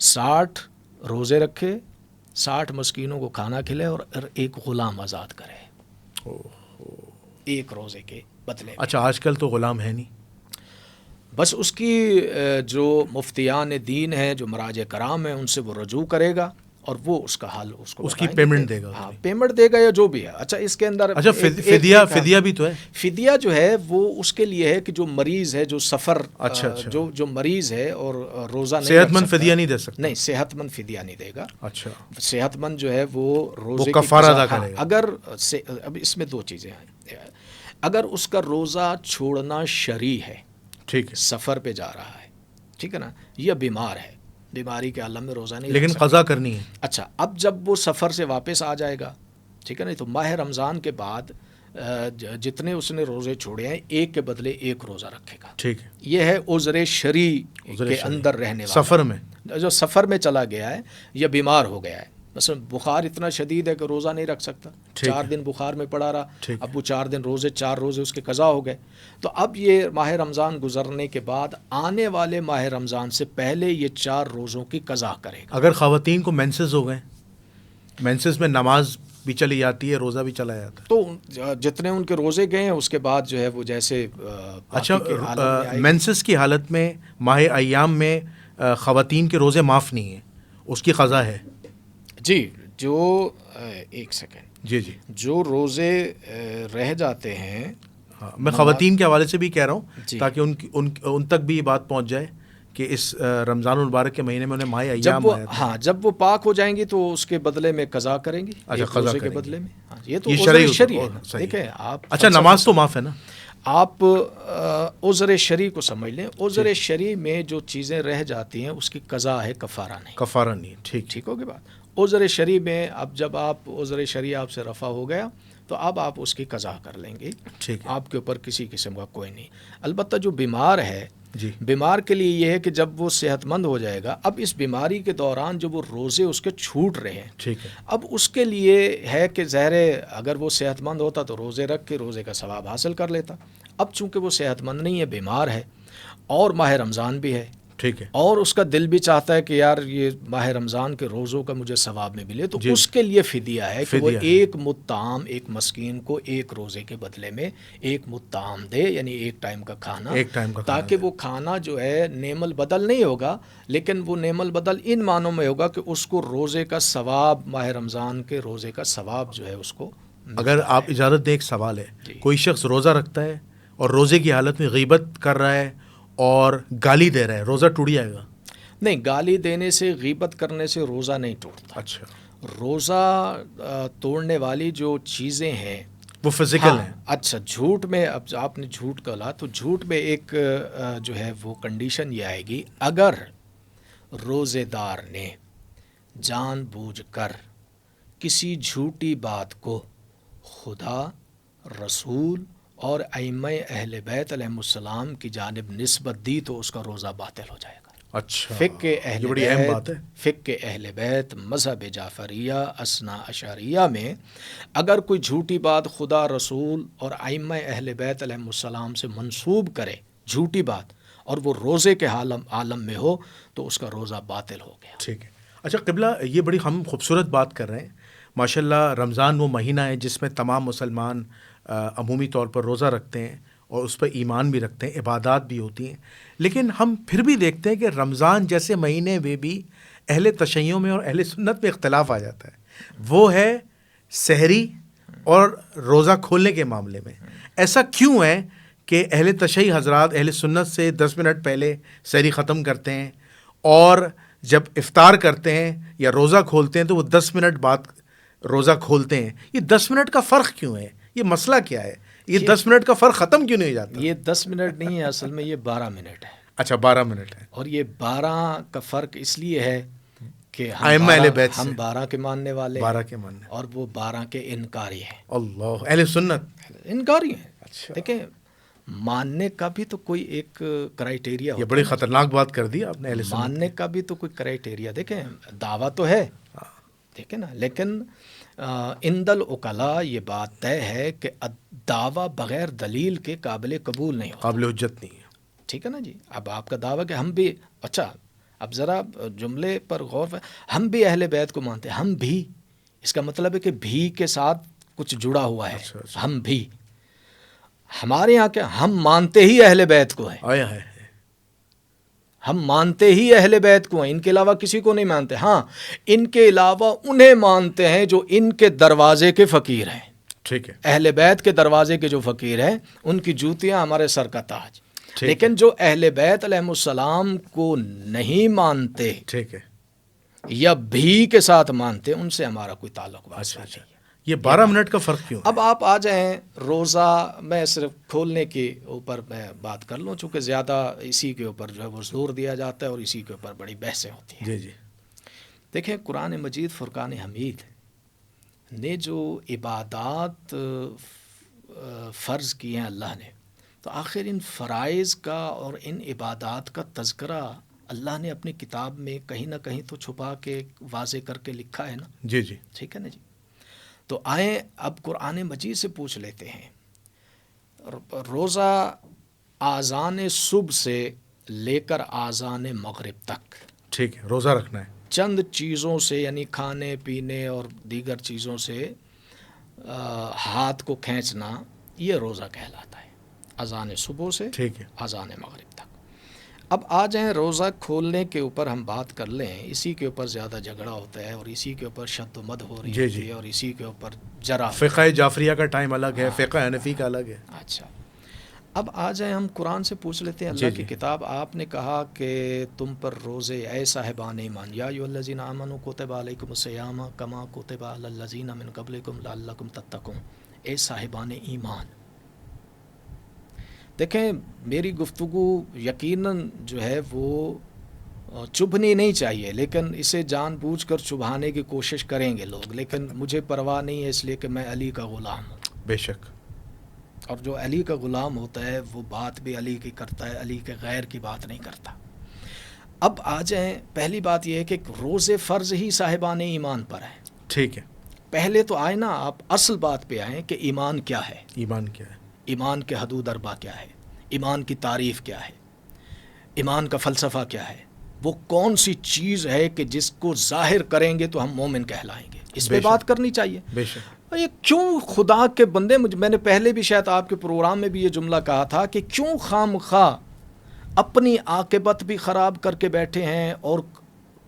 60 روزے رکھے، 60 مسکینوں کو کھانا کھلے اور ایک غلام آزاد کرے ایک روزے کے بدلے. اچھا، آج کل تو غلام ہے نہیں، بس اس کی جو مفتیان دین ہیں، جو مراجع کرام ہیں، ان سے وہ رجوع کرے گا اور وہ اس کا حل اس کی پیمنٹ دے گا. ہاں، پیمنٹ دے گا یا جو بھی ہے. اچھا، اس کے اندر فدیہ بھی تو ہے. فدیہ جو ہے وہ اس کے لیے ہے کہ جو مریض ہے، جو سفر، جو مریض ہے اور روزہ نہیں، صحت مند فدیہ نہیں دے سکتا. نہیں، صحت مند فدیہ نہیں دے گا. اچھا، صحت مند جو ہے وہ روزے کفارہ ادا کرے گا. اگر اب اس میں 2 چیزیں ہیں. اگر اس کا روزہ چھوڑنا شرعی ہے، ٹھیک ہے، سفر پہ جا رہا ہے، ٹھیک ہے نا، یا بیمار ہے، بیماری کے عالم میں روزہ نہیں، لیکن قضا کرنی ہے. اچھا، اب جب وہ سفر سے واپس آ جائے گا، ٹھیک ہے نا، تو ماہ رمضان کے بعد جتنے اس نے روزے چھوڑے ہیں، ایک کے بدلے ایک روزہ رکھے گا. ٹھیک ہے. یہ ہے عذر شرعی کے اندر رہنے والا، سفر میں جو سفر میں چلا گیا ہے یا بیمار ہو گیا ہے. مثلا بخار اتنا شدید ہے کہ روزہ نہیں رکھ سکتا، 4 دن بخار میں پڑا رہا، اب وہ 4 دن روزے 4 روزے اس کے قضا ہو گئے. تو اب یہ ماہ رمضان گزرنے کے بعد آنے والے ماہ رمضان سے پہلے یہ 4 روزوں کی قضا کرے گا. اگر خواتین کو مینسز ہو گئے، مینسز میں نماز بھی چلی جاتی ہے، روزہ بھی چلا جاتا ہے، تو جتنے ان کے روزے گئے ہیں اس کے بعد جو ہے وہ جیسے. اچھا، مینسز کی حالت میں ماہ ایام میں خواتین کے روزے معاف نہیں ہیں، اس کی قضا ہے. جی، جو ایک سیکنڈ، جی جو روزے رہ جاتے ہیں، میں خواتین کے حوالے سے بھی کہہ رہا ہوں تاکہ ان تک بھی یہ بات پہنچ جائے کہ اس رمضان المبارک کے مہینے میں انہیں ماہ ایام جب وہ پاک ہو جائیں گی تو اس کے بدلے میں قضا کریں گی. اچھا، قضا کے بدلے میں. یہ تو شرعی ہے. دیکھیں آپ، اچھا، نماز تو معاف ہے نا. آپ عذر شرعی کو سمجھ لیں. عذر شرعی میں جو چیزیں رہ جاتی ہیں اس کی قضا ہے، کفارہ نہیں. ٹھیک ہوگی بات. عذر شرعی میں اب جب آپ عذر شرعی آپ سے رفع ہو گیا تو اب آپ اس کی قضا کر لیں گے. آپ کے اوپر کسی قسم کا کوئی نہیں. البتہ جو بیمار ہے، بیمار کے لیے یہ ہے کہ جب وہ صحت مند ہو جائے گا، اب اس بیماری کے دوران جو وہ روزے اس کے چھوٹ رہے ہیں، اب اس کے لیے ہے کہ ظاہر اگر وہ صحت مند ہوتا تو روزے رکھ کے روزے کا ثواب حاصل کر لیتا. اب چونکہ وہ صحت مند نہیں ہے، بیمار ہے اور ماہ رمضان بھی ہے، ٹھیک ہے، اور اس کا دل بھی چاہتا ہے کہ یار یہ ماہ رمضان کے روزوں کا مجھے ثواب میں ملے، تو اس کے لیے فدیہ ہے کہ وہ ایک مطعم، ایک مسکین کو ایک روزے کے بدلے میں ایک مطعم دے، یعنی ایک ٹائم کا کھانا، تاکہ وہ کھانا جو ہے نعم البدل نہیں ہوگا، لیکن وہ نعم البدل ان معنوں میں ہوگا کہ اس کو روزے کا ثواب، ماہ رمضان کے روزے کا ثواب جو ہے اس کو. اگر آپ اجازت دیں، ایک سوال ہے. کوئی شخص روزہ رکھتا ہے اور روزے کی حالت میں غیبت کر رہا ہے اور گالی دے رہا ہے، روزہ ٹوٹ جائے گا؟ نہیں، گالی دینے سے، غیبت کرنے سے روزہ نہیں ٹوٹتا۔ اچھا، روزہ توڑنے والی جو چیزیں ہیں وہ فزیکل ہیں۔ اچھا، جھوٹ میں، اب آپ نے جھوٹ کہا تو جھوٹ میں ایک جو ہے وہ کنڈیشن یہ آئے گی، اگر روزے دار نے جان بوجھ کر کسی جھوٹی بات کو خدا، رسول اور ائمہ اہل بیت علیہ السلام کی جانب نسبت دی تو اس کا روزہ باطل ہو جائے گا۔ اچھا، فقہ اہل یہ بڑی اہم بات ہے۔ فقہ اہل بیت، مذہب جعفریہ، اثنا اشاریہ میں اگر کوئی جھوٹی بات خدا، رسول اور ائمہ اہل بیت علیہ السلام سے منسوب کرے، جھوٹی بات، اور وہ روزے کے عالم میں ہو تو اس کا روزہ باطل ہو گیا۔ ٹھیک ہے۔ اچھا قبلہ، یہ بڑی ہم خوبصورت بات کر رہے ہیں ماشاءاللہ۔ رمضان وہ مہینہ ہے جس میں تمام مسلمان عمومی طور پر روزہ رکھتے ہیں اور اس پر ایمان بھی رکھتے ہیں، عبادات بھی ہوتی ہیں، لیکن ہم پھر بھی دیکھتے ہیں کہ رمضان جیسے مہینے میں بھی اہل تشیع میں اور اہل سنت میں اختلاف آ جاتا ہے، وہ ہے سحری اور روزہ کھولنے کے معاملے میں۔ ایسا کیوں ہے کہ اہل تشیع حضرات اہل سنت سے 10 منٹ پہلے سحری ختم کرتے ہیں، اور جب افطار کرتے ہیں یا روزہ کھولتے ہیں تو وہ 10 منٹ بعد روزہ کھولتے ہیں؟ یہ 10 منٹ کا فرق کیوں ہے؟ یہ مسئلہ کیا ہے؟ یہ 10 منٹ کا فرق ختم کیوں نہیں ہو جاتا؟ یہ 10 منٹ نہیں ہے، اصل میں یہ 12 منٹ ہے۔ اچھا، 12 منٹ ہے۔ اور یہ 12 کا فرق اس لیے ہے کہ ائمہ اہل بیت سے ہم 12 کے ماننے والے 12 کے ماننے، اور وہ 12 کے انکاری ہیں۔ اللہ، اہل سنت انکاری ہیں۔ اچھا، دیکھیں، ماننے کا بھی تو کوئی ایک کرائٹیریا یہ ہوتا بڑی ہے۔ خطرناک بات کر دی آپ نے، اہل سنت ماننے کا بھی تو کوئی کرائٹیریا، دیکھیں دعویٰ تو ہے، ٹھیک ہے نا، لیکن عند العقلاء یہ بات طے ہے کہ دعویٰ بغیر دلیل کے قابل قبول نہیں ہوتا۔ قابل حجت نہیں ہے۔ ٹھیک ہے نا جی۔ اب آپ کا دعویٰ کہ ہم بھی، اچھا اب ذرا جملے پر غور، ہم بھی اہل بیت کو مانتے ہیں، ہم بھی، اس کا مطلب ہے کہ بھی کے ساتھ کچھ جڑا ہوا ہے۔ اچھا، ہم بھی، ہمارے یہاں کیا، ہم مانتے ہی اہل بیت کو ہیں، آیا ہے، ہم مانتے ہی اہل بیت کو ہیں، ان کے علاوہ کسی کو نہیں مانتے۔ ہاں، ان کے علاوہ انہیں مانتے ہیں جو ان کے دروازے کے فقیر ہیں۔ ٹھیک ہے، اہل بیت کے دروازے کے جو فقیر ہیں ان کی جوتیاں ہمارے سر کا تاج۔ ٹھیک لیکن جو اہل بیت علیہ السلام کو نہیں مانتے ٹھیک ہے۔ یا بھی کے ساتھ مانتے، ان سے ہمارا کوئی تعلق واسطہ نہیں ہے۔ یہ 12 منٹ کا فرق کیوں ہے؟ اب آپ آ جائیں روزہ، میں صرف کھولنے کے اوپر میں بات کر لوں، چونکہ زیادہ اسی کے اوپر جو ہے وہ زور دیا جاتا ہے اور اسی کے اوپر بڑی بحثیں ہوتی ہیں۔ جی جی، دیکھیں، قرآن مجید فرقان حمید نے جو عبادات فرض کی ہیں اللہ نے، تو آخر ان فرائض کا اور ان عبادات کا تذکرہ اللہ نے اپنی کتاب میں کہیں نہ کہیں تو چھپا کے واضح کر کے لکھا ہے نا۔ جی جی، ٹھیک ہے نا جی۔ تو آئیں اب قرآن مجید سے پوچھ لیتے ہیں، روزہ آذان صبح سے لے کر آذان مغرب تک ٹھیک ہے، روزہ رکھنا ہے۔ چند چیزوں سے، یعنی کھانے پینے اور دیگر چیزوں سے ہاتھ کو کھینچنا، یہ روزہ کہلاتا ہے، اذان صبح سے ٹھیک ہے، اذان مغرب تک۔ اب آ جائیں روزہ کھولنے کے اوپر ہم بات کر لیں، اسی کے اوپر زیادہ جھگڑا ہوتا ہے اور اسی کے اوپر شد و مد ہو رہی ہوتی ہے اور اسی کے اوپر جرا۔ فقہ جعفریہ کا ٹائم الگ ہے، فقہ حنفی کا الگ ہے۔ اچھا، اب آ جائیں ہم قرآن سے پوچھ لیتے ہیں، اللہ کی کتاب، آپ نے کہا کہ تم پر روزے اے صاحبان ایمان، یا ایھا الذین آمنوا کتب علیکم الصیام کما کتب علی الذین من قبلکم لعلکم تتقون، اے صاحبان ایمان۔ دیکھیں، میری گفتگو یقیناً جو ہے وہ چبھنی نہیں چاہیے، لیکن اسے جان بوجھ کر چبھانے کی کوشش کریں گے لوگ، لیکن مجھے پرواہ نہیں ہے، اس لیے کہ میں علی کا غلام ہوں۔ بے شک، اور جو علی کا غلام ہوتا ہے وہ بات بھی علی کی کرتا ہے، علی کے غیر کی بات نہیں کرتا۔ اب آ جائیں، پہلی بات یہ ہے کہ روزے فرض ہی صاحبان ایمان پر ہیں۔ ٹھیک ہے، پہلے تو آئے نا، آپ اصل بات پہ آئیں کہ ایمان کیا ہے، ایمان کیا ہے؟ ایمان کے حدود اربع کیا ہے، ایمان کی تعریف کیا ہے، ایمان کا فلسفہ کیا ہے، وہ کون سی چیز ہے کہ جس کو ظاہر کریں گے تو ہم مومن کہلائیں گے، اس پہ بات کرنی چاہیے۔ بے شک، یہ کیوں خدا کے بندے، میں نے پہلے بھی شاید آپ کے پروگرام میں بھی یہ جملہ کہا تھا کہ کیوں خام خواہ اپنی عاقبت بھی خراب کر کے بیٹھے ہیں اور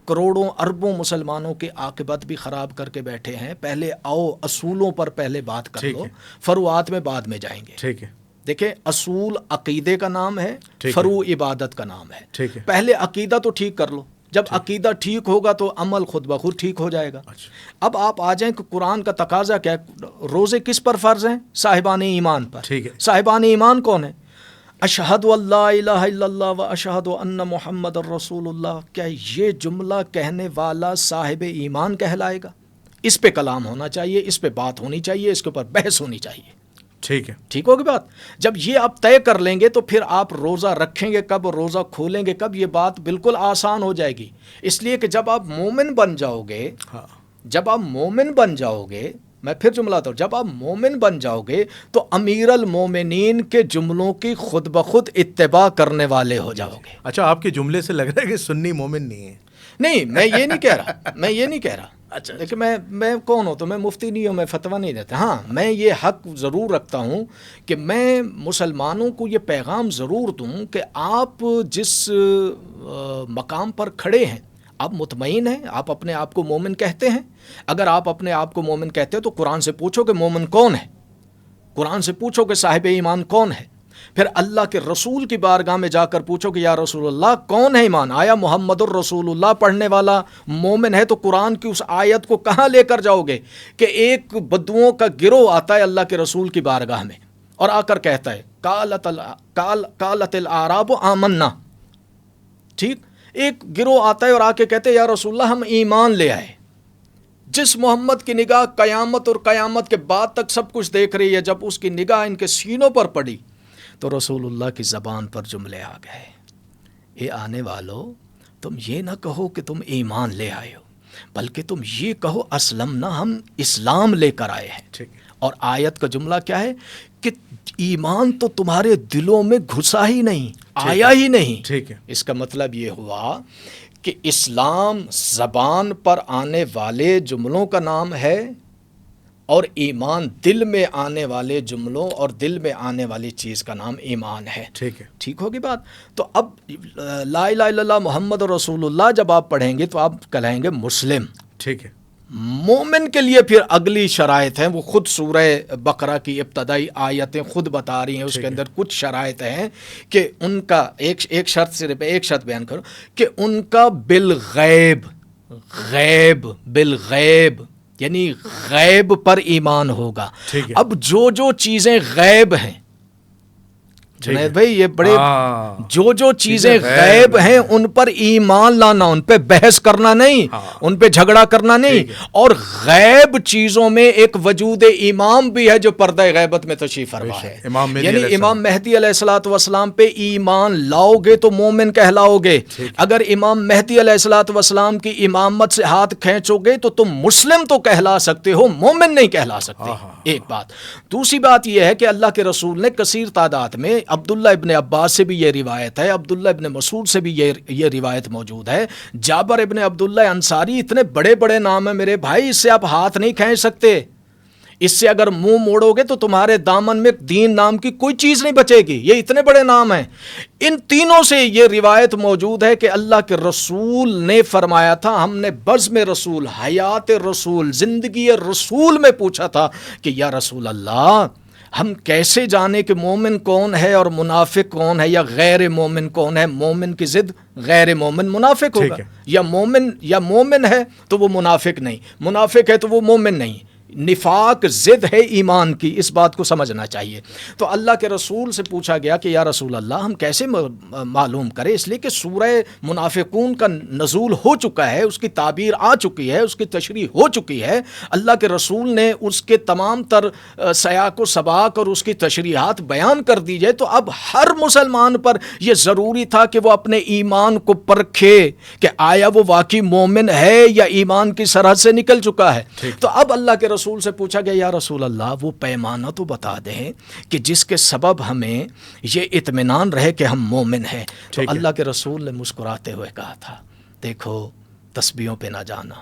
کروڑوں اربوں مسلمانوں کے عاقبت بھی خراب کر کے بیٹھے ہیں۔ پہلے آؤ اصولوں پر پہلے بات کر لو، فروعات میں بعد میں جائیں گے۔ ٹھیک ہے، دیکھیں اصول عقیدے کا نام ہے، ٹھیک ہے، فروع عبادت کا نام ہے. ٹھیک ہے. پہلے عقیدہ تو ٹھیک کر لو، جب عقیدہ ٹھیک ہوگا تو عمل خود بخود ٹھیک ہو جائے گا. اچھا. اب آپ آ جائیں کہ قرآن کا تقاضا کیا ہے؟ روزے کس پر فرض ہیں؟ صاحبان ایمان پر. ٹھیک ہے. صاحبان ایمان کون ہیں؟ اشہد اللہ الہ الا اللہ و اشہد ان محمد الرسول اللہ. کیا یہ جملہ کہنے والا صاحب ایمان کہلائے گا؟ اس پہ کلام ہونا چاہیے، اس پہ بات ہونی چاہیے، اس کے اوپر بحث ہونی چاہیے. ٹھیک ہے. ٹھیک ہوگی بات؟ جب یہ آپ طے کر لیں گے تو پھر آپ روزہ رکھیں گے کب، روزہ کھولیں گے کب، یہ بات بالکل آسان ہو جائے گی. اس لیے کہ جب آپ مومن بن جاؤ گے، ہاں. جب آپ مومن بن جاؤ گے، میں پھر جملہ آتا ہوں، جب آپ مومن بن جاؤ گے تو امیر المومنین کے جملوں کی خود بخود اتباع کرنے والے ہو جاؤ گے. اچھا، آپ کے جملے سے لگ رہا ہے کہ سنی مومن نہیں ہے. نہیں، میں یہ نہیں کہہ رہا، میں یہ نہیں کہہ رہا. اچھا. دیکھیں میں کون ہوں؟ تو میں مفتی نہیں ہوں، میں فتویٰ نہیں دیتا. ہاں، میں یہ حق ضرور رکھتا ہوں کہ میں مسلمانوں کو یہ پیغام ضرور دوں کہ آپ جس مقام پر کھڑے ہیں، آپ مطمئن ہیں، آپ اپنے آپ کو مومن کہتے ہیں. اگر آپ اپنے آپ کو مومن کہتے ہیں تو قرآن سے پوچھو کہ مومن کون ہے، قرآن سے پوچھو کہ صاحب ایمان کون ہے. پھر اللہ کے رسول کی بارگاہ میں جا کر پوچھو کہ یا رسول اللہ کون ہے ایمان؟ آیا محمد الرسول اللہ پڑھنے والا مومن ہے؟ تو قرآن کی اس آیت کو کہاں لے کر جاؤ گے کہ ایک بدوؤں کا گروہ آتا ہے اللہ کے رسول کی بارگاہ میں اور آ کر کہتا ہے قالت الاعراب آمنا. ٹھیک، ایک گروہ آتا ہے اور آ کے کہتے ہیں یا رسول اللہ ہم ایمان لے آئے. جس محمد کی نگاہ قیامت اور قیامت کے بعد تک سب کچھ دیکھ رہی ہے، جب اس کی نگاہ ان کے سینوں پر پڑی تو رسول اللہ کی زبان پر جملے آ گئے، اے آنے والو، تم یہ نہ کہو کہ تم ایمان لے آئے ہو، بلکہ تم یہ کہو اسلمنا، ہم اسلام لے کر آئے ہیں. ٹھیک. اور آیت کا جملہ کیا ہے کہ ایمان تو تمہارے دلوں میں گھسا ہی نہیں، آیا ہی نہیں. ٹھیک ہے. اس کا مطلب یہ ہوا کہ اسلام زبان پر آنے والے جملوں کا نام ہے اور ایمان دل میں آنے والے جملوں اور دل میں آنے والی چیز کا نام ایمان ہے. ٹھیک ہے. ٹھیک ہوگی بات؟ تو اب لا الہ الا اللہ محمد رسول اللہ جب آپ پڑھیں گے تو آپ کہلائیں گے مسلم. ٹھیک ہے. مومن کے لیے پھر اگلی شرائط ہیں، وہ خود سورہ بقرہ کی ابتدائی آیتیں خود بتا رہی ہیں. اس کے اندر کچھ شرائط ہیں کہ ان کا ایک شرط، صرف ایک شرط بیان کروں کہ ان کا بالغیب یعنی غیب پر ایمان ہوگا. اب جو چیزیں غیب ہیں جنید بھائی، یہ بڑے جو چیزیں غیب ہیں ان پر ایمان لانا، ان پہ بحث کرنا نہیں، ان پہ جھگڑا کرنا نہیں. اور غیب چیزوں میں ایک وجود امام بھی ہے جو پردہ غیبت میں تشریف فرما ہے، یعنی امام مہدی علیہ الصلوۃ والسلام پہ ایمان لاؤ گے تو مومن کہلاؤ گے. اگر امام مہدی علیہ الصلوۃ والسلام کی امامت سے ہاتھ کھینچو گے تو تم مسلم تو کہلا سکتے ہو، مومن نہیں کہلا سکتے. ایک بات. دوسری بات یہ ہے کہ اللہ کے رسول نے کثیر تعداد میں، عبداللہ ابن عباس سے بھی یہ روایت ہے، عبداللہ ابن مسعود سے بھی یہ روایت موجود ہے، جابر ابن عبداللہ انصاری، اتنے بڑے بڑے نام ہیں میرے بھائی، اس سے آپ ہاتھ نہیں کھینچ سکتے. اس سے اگر منہ موڑو گے تو تمہارے دامن میں دین نام کی کوئی چیز نہیں بچے گی. یہ اتنے بڑے نام ہیں. ان تینوں سے یہ روایت موجود ہے کہ اللہ کے رسول نے فرمایا تھا، ہم نے بزم رسول، حیات رسول، زندگی رسول میں پوچھا تھا کہ یا رسول اللہ ہم کیسے جانے کہ مومن کون ہے اور منافق کون ہے، یا غیر مومن کون ہے؟ مومن کی ضد غیر مومن منافق ہوگا. یا مومن ہے تو وہ منافق نہیں، منافق ہے تو وہ مومن نہیں. نفاق ضد ہے ایمان کی، اس بات کو سمجھنا چاہیے. تو اللہ کے رسول سے پوچھا گیا کہ یا رسول اللہ ہم کیسے معلوم کریں؟ اس لیے کہ سورہ منافقون کا نزول ہو چکا ہے، اس کی تعبیر آ چکی ہے، اس کی تشریح ہو چکی ہے. اللہ کے رسول نے اس کے تمام تر سیاق و سباق اور اس کی تشریحات بیان کر دی جائے. تو اب ہر مسلمان پر یہ ضروری تھا کہ وہ اپنے ایمان کو پرکھے کہ آیا وہ واقعی مومن ہے یا ایمان کی سرحد سے نکل چکا ہے. تو اب اللہ کے رسول سے پوچھا گیا یا رسول اللہ وہ پیمانہ تو بتا دیں کہ جس کے سبب ہمیں یہ اطمینان رہے کہ ہم مومن ہیں. تو اللہ کے رسول نے مسکراتے ہوئے کہا تھا، دیکھو تسبیحوں پہ نہ جانا،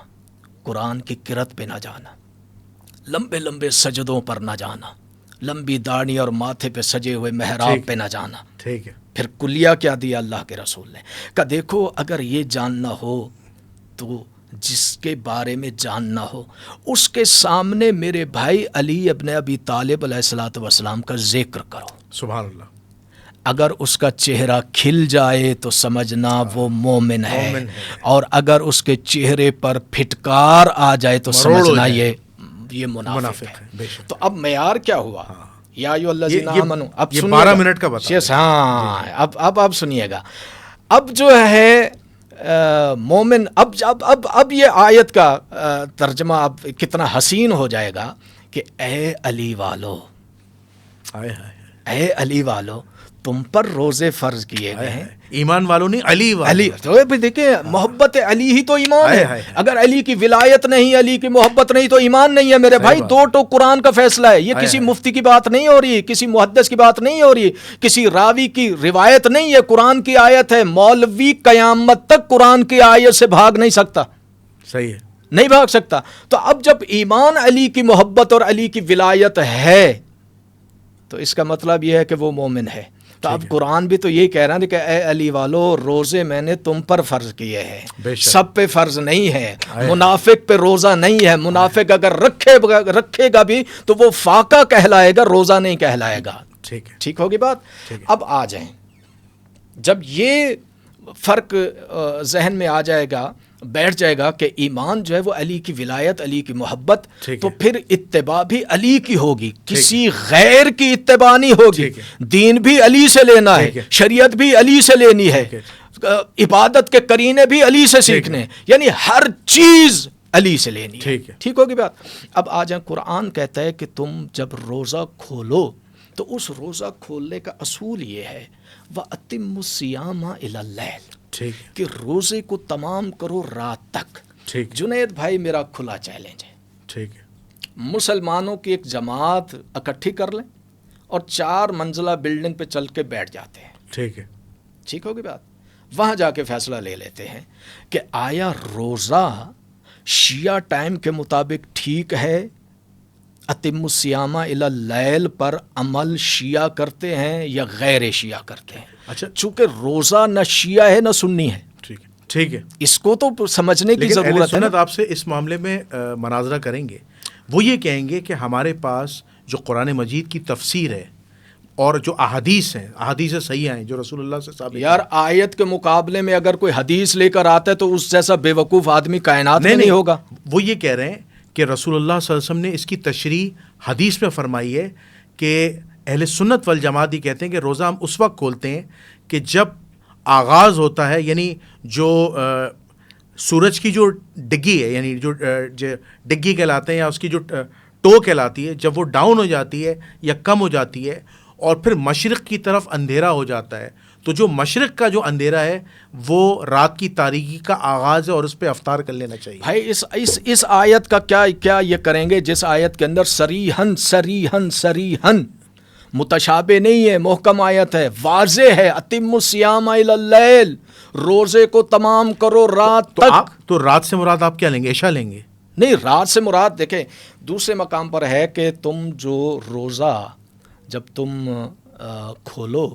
قرآن کی قرأت پہ نہ جانا، لمبے لمبے سجدوں پر نہ جانا، لمبی داڑھی اور ماتھے پہ سجے ہوئے محراب پہ نہ جانا. ٹھیک ہے. پھر کلیہ کیا دیا اللہ کے رسول نے؟ کہ دیکھو اگر یہ جاننا ہو تو جس کے بارے میں جاننا ہو اس کے سامنے میرے بھائی علی ابن ابی طالب علیہ الصلوۃ والسلام کا ذکر کرو. سبحان اللہ. اگر اس کا چہرہ کھل جائے تو سمجھنا وہ مومن ہے، اور اگر اس کے چہرے پر پھٹکار آ جائے تو سمجھنا یہ منافق ہے. بے شک. تو اب معیار کیا ہوا؟ یا ایھا الذین آمنوا. اب یہ سنیے 12 گا. منٹ کا بتا. یس ہاں. اب سنیے گا. اب جو ہے مومن، اب یہ آیت کا ترجمہ اب کتنا حسین ہو جائے گا کہ اے علی والو، اے علی والو، تم پر روزے فرض کیے گئے ہیں. ایمان والوں نہیں، علی والوں. علی تو دیکھیں، محبت علی ہی تو ایمان ہے. اگر علی کی ولایت نہیں، علی کی محبت نہیں تو ایمان نہیں ہے میرے بھائی. دو ٹوک قرآن کا فیصلہ ہے. یہ کسی مفتی کی بات نہیں ہو رہی، کسی محدث کی بات نہیں ہو رہی، کسی راوی کی روایت نہیں ہے، قرآن کی آیت ہے. مولوی قیامت تک قرآن کی آیت سے بھاگ نہیں سکتا. صحیح ہے، نہیں بھاگ سکتا. تو اب جب ایمان علی کی محبت اور علی کی ولایت ہے تو اس کا مطلب یہ ہے کہ وہ مومن ہے. تو اب قرآن بھی تو یہی کہہ رہا ہے کہ اے علی والو، روزے میں نے تم پر فرض کیے ہیں، سب پہ فرض نہیں ہے. منافق پہ روزہ نہیں ہے. منافق اگر رکھے گا بھی تو وہ فاقہ کہلائے گا، روزہ نہیں کہلائے گا. ٹھیک ہوگی بات. اب آ جائیں، جب یہ فرق ذہن میں آ جائے گا، بیٹھ جائے گا کہ ایمان جو ہے وہ علی کی ولایت، علی کی محبت، تو پھر اتباع بھی علی کی ہوگی، کسی غیر کی اتباع نہیں ہوگی. دین بھی علی سے لینا ہے، شریعت بھی علی سے لینی ہے، عبادت کے قرینے بھی علی سے سیکھنے، یعنی ہر چیز علی سے لینی ہے. ٹھیک ہوگی بات. اب آ جائیں، قرآن کہتا ہے کہ تم جب روزہ کھولو تو اس روزہ کھولنے کا اصول یہ ہے وَأَتِمُّ الصِّيَامَ إِلَى اللَّيْلِ، کہ روزے کو تمام کرو رات تک. جنید بھائی، میرا کھلا چیلنج ہے، مسلمانوں کی ایک جماعت اکٹھی کر لیں اور 4 منزلہ بلڈنگ پہ چل کے بیٹھ جاتے ہیں. ٹھیک ہوگی بات. وہاں جا کے فیصلہ لے لیتے ہیں کہ آیا روزہ شیعہ ٹائم کے مطابق ٹھیک ہے؟ اتم الصیام الی اللیل پر عمل شیعہ کرتے ہیں یا غیر شیعہ کرتے ہیں؟ اچھا، چونکہ روزہ نہ شیعہ ہے نہ سنی ہے. ٹھیک ہے، اس کو تو سمجھنے کی ضرورت ہے. سنت آپ سے اس معاملے میں مناظرہ کریں گے. وہ یہ کہیں گے کہ ہمارے پاس جو قرآن مجید کی تفسیر ہے اور جو احادیث ہیں، احادیث صحیحہ ہیں جو رسول اللہ سے ثابت ہیں. یار، آیت کے مقابلے میں اگر کوئی حدیث لے کر آتا ہے تو اس جیسا بے وقوف آدمی کائنات میں نہیں ہوگا. وہ یہ کہہ رہے ہیں کہ رسول اللہ صلی اللہ علیہ وسلم نے اس کی تشریح حدیث میں فرمائی ہے کہ اہل سنت والجماعت یہ کہتے ہیں کہ روزہ ہم اس وقت کھولتے ہیں کہ جب آغاز ہوتا ہے، یعنی جو سورج کی جو ڈگی ہے، یعنی جو ڈگی کہلاتے ہیں یا اس کی جو ٹو کہلاتی ہے، جب وہ ڈاؤن ہو جاتی ہے یا کم ہو جاتی ہے اور پھر مشرق کی طرف اندھیرا ہو جاتا ہے، تو جو مشرق کا جو اندھیرا ہے وہ رات کی تاریکی کا آغاز ہے اور اس پہ افطار کر لینا چاہیے. بھائی، اس آیت کا کیا یہ کریں گے جس آیت کے اندر صریحاً متشابہ نہیں ہے، محکم آیت ہے، واضح ہے، اتم الصیام الی اللیل، روزے کو تمام کرو رات تک. تو رات سے مراد آپ کیا لیں گے؟ عشاء لیں گے؟ نہیں، رات سے مراد دیکھیں دوسرے مقام پر ہے کہ تم جو روزہ جب تم کھولو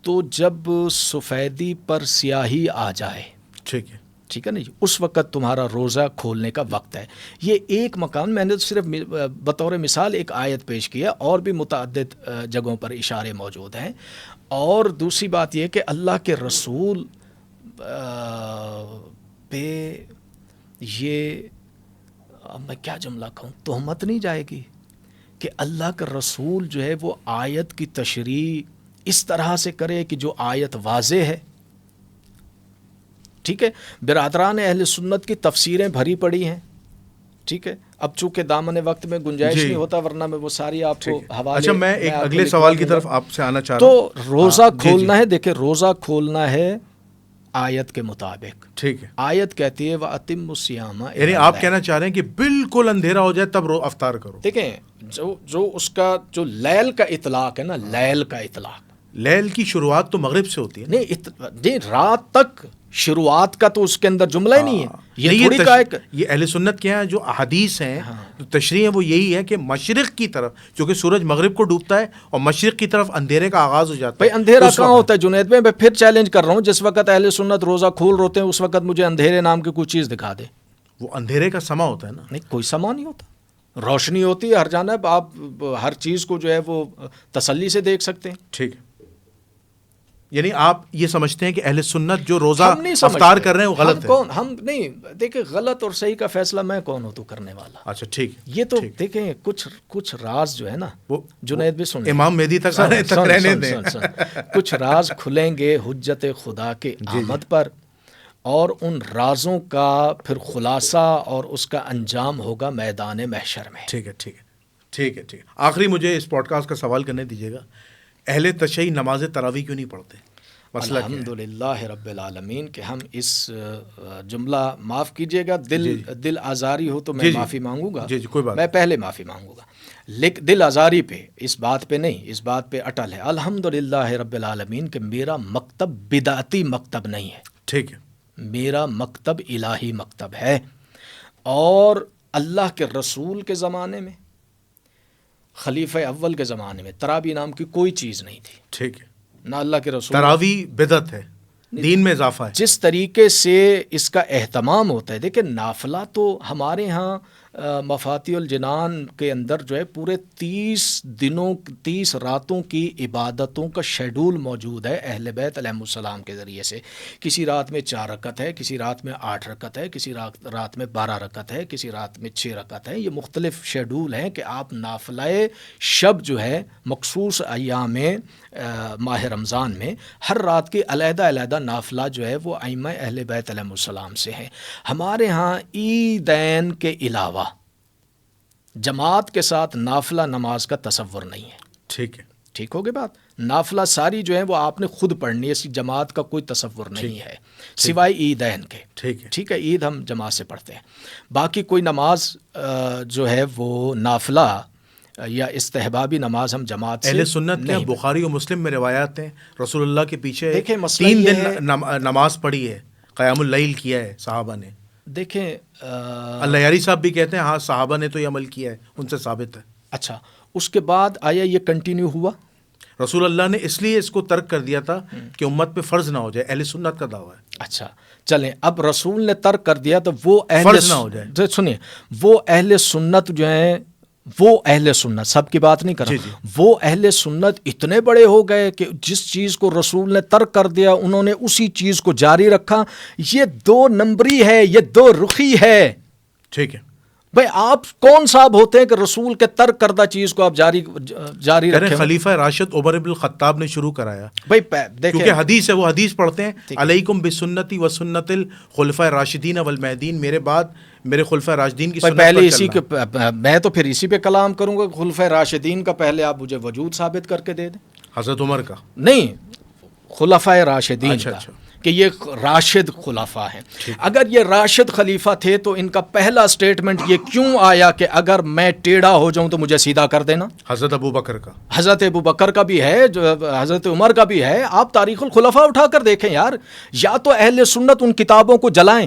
تو جب سفیدی پر سیاہی آ جائے، ٹھیک ہے نا جی، اس وقت تمہارا روزہ کھولنے کا وقت ہے. یہ ایک مقام میں نے صرف بطور مثال ایک آیت پیش کی ہے، اور بھی متعدد جگہوں پر اشارے موجود ہیں. اور دوسری بات یہ کہ اللہ کے رسول پہ یہ میں کیا جملہ کہوں، تہمت نہیں جائے گی کہ اللہ کا رسول جو ہے وہ آیت کی تشریح اس طرح سے کرے کہ جو آیت واضح ہے. ٹھیک ہے، برادران اہل سنت کی تفسیریں بھری پڑی ہیں. ٹھیک ہے، اب چونکہ دامن وقت میں گنجائش نہیں ہوتا، ورنہ میں وہ ساری آپ کو حوالے. اچھا، میں ایک اگلے سوال کی طرف آپ سے آنا چاہ رہا ہوں. تو روزہ کھولنا ہے، دیکھیں روزہ کھولنا ہے آیت کے مطابق. ٹھیک ہے، آیت کہتی ہے وَأَتِمُّ الصِّيَامَ، یعنی آپ کہنا چاہ رہے ہیں کہ بالکل اندھیرا ہو جائے تب افطار کرو. دیکھیں جو اس کا جو لیل کا اطلاق ہے نا، لیل کا اطلاق، لیل کی شروعات تو مغرب سے ہوتی ہے. نہیں، رات تک شروعات کا تو اس کے اندر جملہ ہی نہیں ہے. یہ اہل سنت کے ہیں جو احادیث ہیں، جو تشریح ہے وہ یہی ہے کہ مشرق کی طرف، جو کہ سورج مغرب کو ڈوبتا ہے اور مشرق کی طرف اندھیرے کا آغاز ہو جاتا ہے. بھائی اندھیرا کہاں ہوتا ہے جنید میں پھر چیلنج کر رہا ہوں، جس وقت اہل سنت روزہ کھول روتے ہیں اس وقت مجھے اندھیرے نام کی کوئی چیز دکھا دے. وہ اندھیرے کا سما ہوتا ہے نا. نہیں، کوئی سما نہیں ہوتا. روشنی ہوتی ہے ہر جانب، آپ ہر چیز کو جو ہے وہ تسلی سے دیکھ سکتے ہیں. ٹھیک ہے، یعنی آپ یہ سمجھتے ہیں کہ اہل سنت جو روزہ ہم نہیں سمجھتے. افطار کر رہے ہیں وہ غلط ہے؟ ہم نہیں دیکھیں، غلط اور صحیح کا فیصلہ میں کون ہوں تو کرنے والا. اچھا ٹھیک ہے. یہ تو دیکھیں کچھ راز جو ہے نا، وہ جنید بھی سن امام مہدی تک آنے تک رہنے دیں. کچھ راز کھلیں گے حجت خدا کے آمد پر، اور ان رازوں کا پھر خلاصہ اور اس کا انجام ہوگا میدان محشر میں. ٹھیک ہے ٹھیک ہے ٹھیک ہے ٹھیک ہے. آخری مجھے اس پوڈ کاسٹ کا سوال کرنے دیجیے گا، اہل تشیع نماز تراویح کیوں نہیں پڑھتے؟ مسئلہ کیا ہے؟ الحمدللہ رب العالمین کہ ہم اس جملہ معاف کیجیے گا، دل آزاری ہو تو میں معافی مانگوں گا. جی کوئی بات، میں پہلے معافی مانگوں گا، لیکن دل آزاری پہ اس بات پہ نہیں، اس بات پہ اٹل ہے الحمدللہ رب العالمین کہ میرا مکتب بدعتی مکتب نہیں ہے. ٹھیک ہے. میرا مکتب الہی مکتب ہے، اور اللہ کے رسول کے زمانے میں، خلیفہ اول کے زمانے میں تراویح نام کی کوئی چیز نہیں تھی. ٹھیک ہے. نہ اللہ کے رسول. تراویح بدعت ہے، دین میں اضافہ ہے. جس طریقے سے اس کا اہتمام ہوتا ہے، دیکھیں نافلہ تو ہمارے ہاں مفاتیح الجنان کے اندر جو ہے پورے 30 راتوں کی عبادتوں کا شیڈول موجود ہے اہل بیت علیہ السلام کے ذریعے سے. کسی رات میں 4 رکعت ہے، کسی رات میں 8 رکعت ہے، کسی رات میں 12 رکعت ہے، کسی رات میں 6 رکعت ہے. یہ مختلف شیڈول ہیں کہ آپ نافلہ شب جو ہے مخصوص ایام ماہ رمضان میں ہر رات کی علیحدہ علیحدہ نافلہ جو ہے وہ ائمہ اہل بیت علیہ السلام سے ہیں. ہمارے ہاں عیدین کے علاوہ جماعت کے ساتھ نافلہ نماز کا تصور نہیں ہے. ٹھیک ہے. ٹھیک ہوگی بات. نافلہ ساری جو ہے وہ آپ نے خود پڑھنی ہے، اس جماعت کا کوئی تصور نہیں ہے سوائے عیدین کے. ٹھیک ہے، عید ہم جماعت سے پڑھتے ہیں. باقی کوئی نماز جو ہے وہ نافلہ یا استحبابی نماز ہم جماعت سے. اہل سنت کے بخاری و مسلم میں روایات ہیں رسول اللہ کے پیچھے دیکھیں 3 دن نماز پڑھی ہے، قیام اللیل کیا ہے صحابہ نے. دیکھیں اللہ یاری صاحب بھی کہتے ہیں ہاں صحابہ نے تو یہ عمل کیا ہے، ان سے ثابت ہے. اچھا، اس کے بعد آیا یہ کنٹینیو ہوا؟ رسول اللہ نے اس لیے اس کو ترک کر دیا تھا کہ امت پہ فرض نہ ہو جائے. اہل سنت کا دعویٰ ہے. اچھا چلیں، اب رسول نے ترک کر دیا تو وہ فرض نہ ہو جائے. سنیے، وہ اہل سنت جو ہیں، وہ اہل سنت سب کی بات نہیں کر رہا، وہ اہل سنت اتنے بڑے ہو گئے کہ جس چیز کو رسول نے ترک کر دیا انہوں نے اسی چیز کو جاری رکھا. یہ 2 نمبری ہے، یہ 2 رخی ہے. ٹھیک ہے بھئی آپ کون صاحب ہوتے ہیں کہ رسول کے ترک کردہ چیز کو آپ جاری رکھیں؟ خلیفہ راشد عمر بن الخطاب نے شروع کرایا. بھئی دیکھیں، کیونکہ حدیث ہے، وہ حدیث پڑھتے ہیں علیکم بسنتی و سنت الخلفاء الراشدین والمہدیین، میرے بعد میرے خلفاء راشدین کی سنت پہلے پر اسی کے چلنا. میں تو پھر اسی پہ کلام کروں گا. خلفاء راشدین کا پہلے آپ مجھے وجود ثابت کر کے دے دیں. حضرت عمر کا نہیں، خلفاء راشدین اچھا کا کہ یہ راشد خلفاء ہیں. اگر یہ راشد خلیفہ تھے تو ان کا پہلا سٹیٹمنٹ یہ کیوں آیا کہ اگر میں ٹیڑھا ہو جاؤں تو مجھے سیدھا کر دینا؟ حضرت ابو بکر کا، حضرت ابو بکر کا بھی ہے، جو حضرت عمر کا بھی ہے. آپ تاریخ الخلفاء اٹھا کر دیکھیں یار. یا تو اہل سنت ان کتابوں کو جلائیں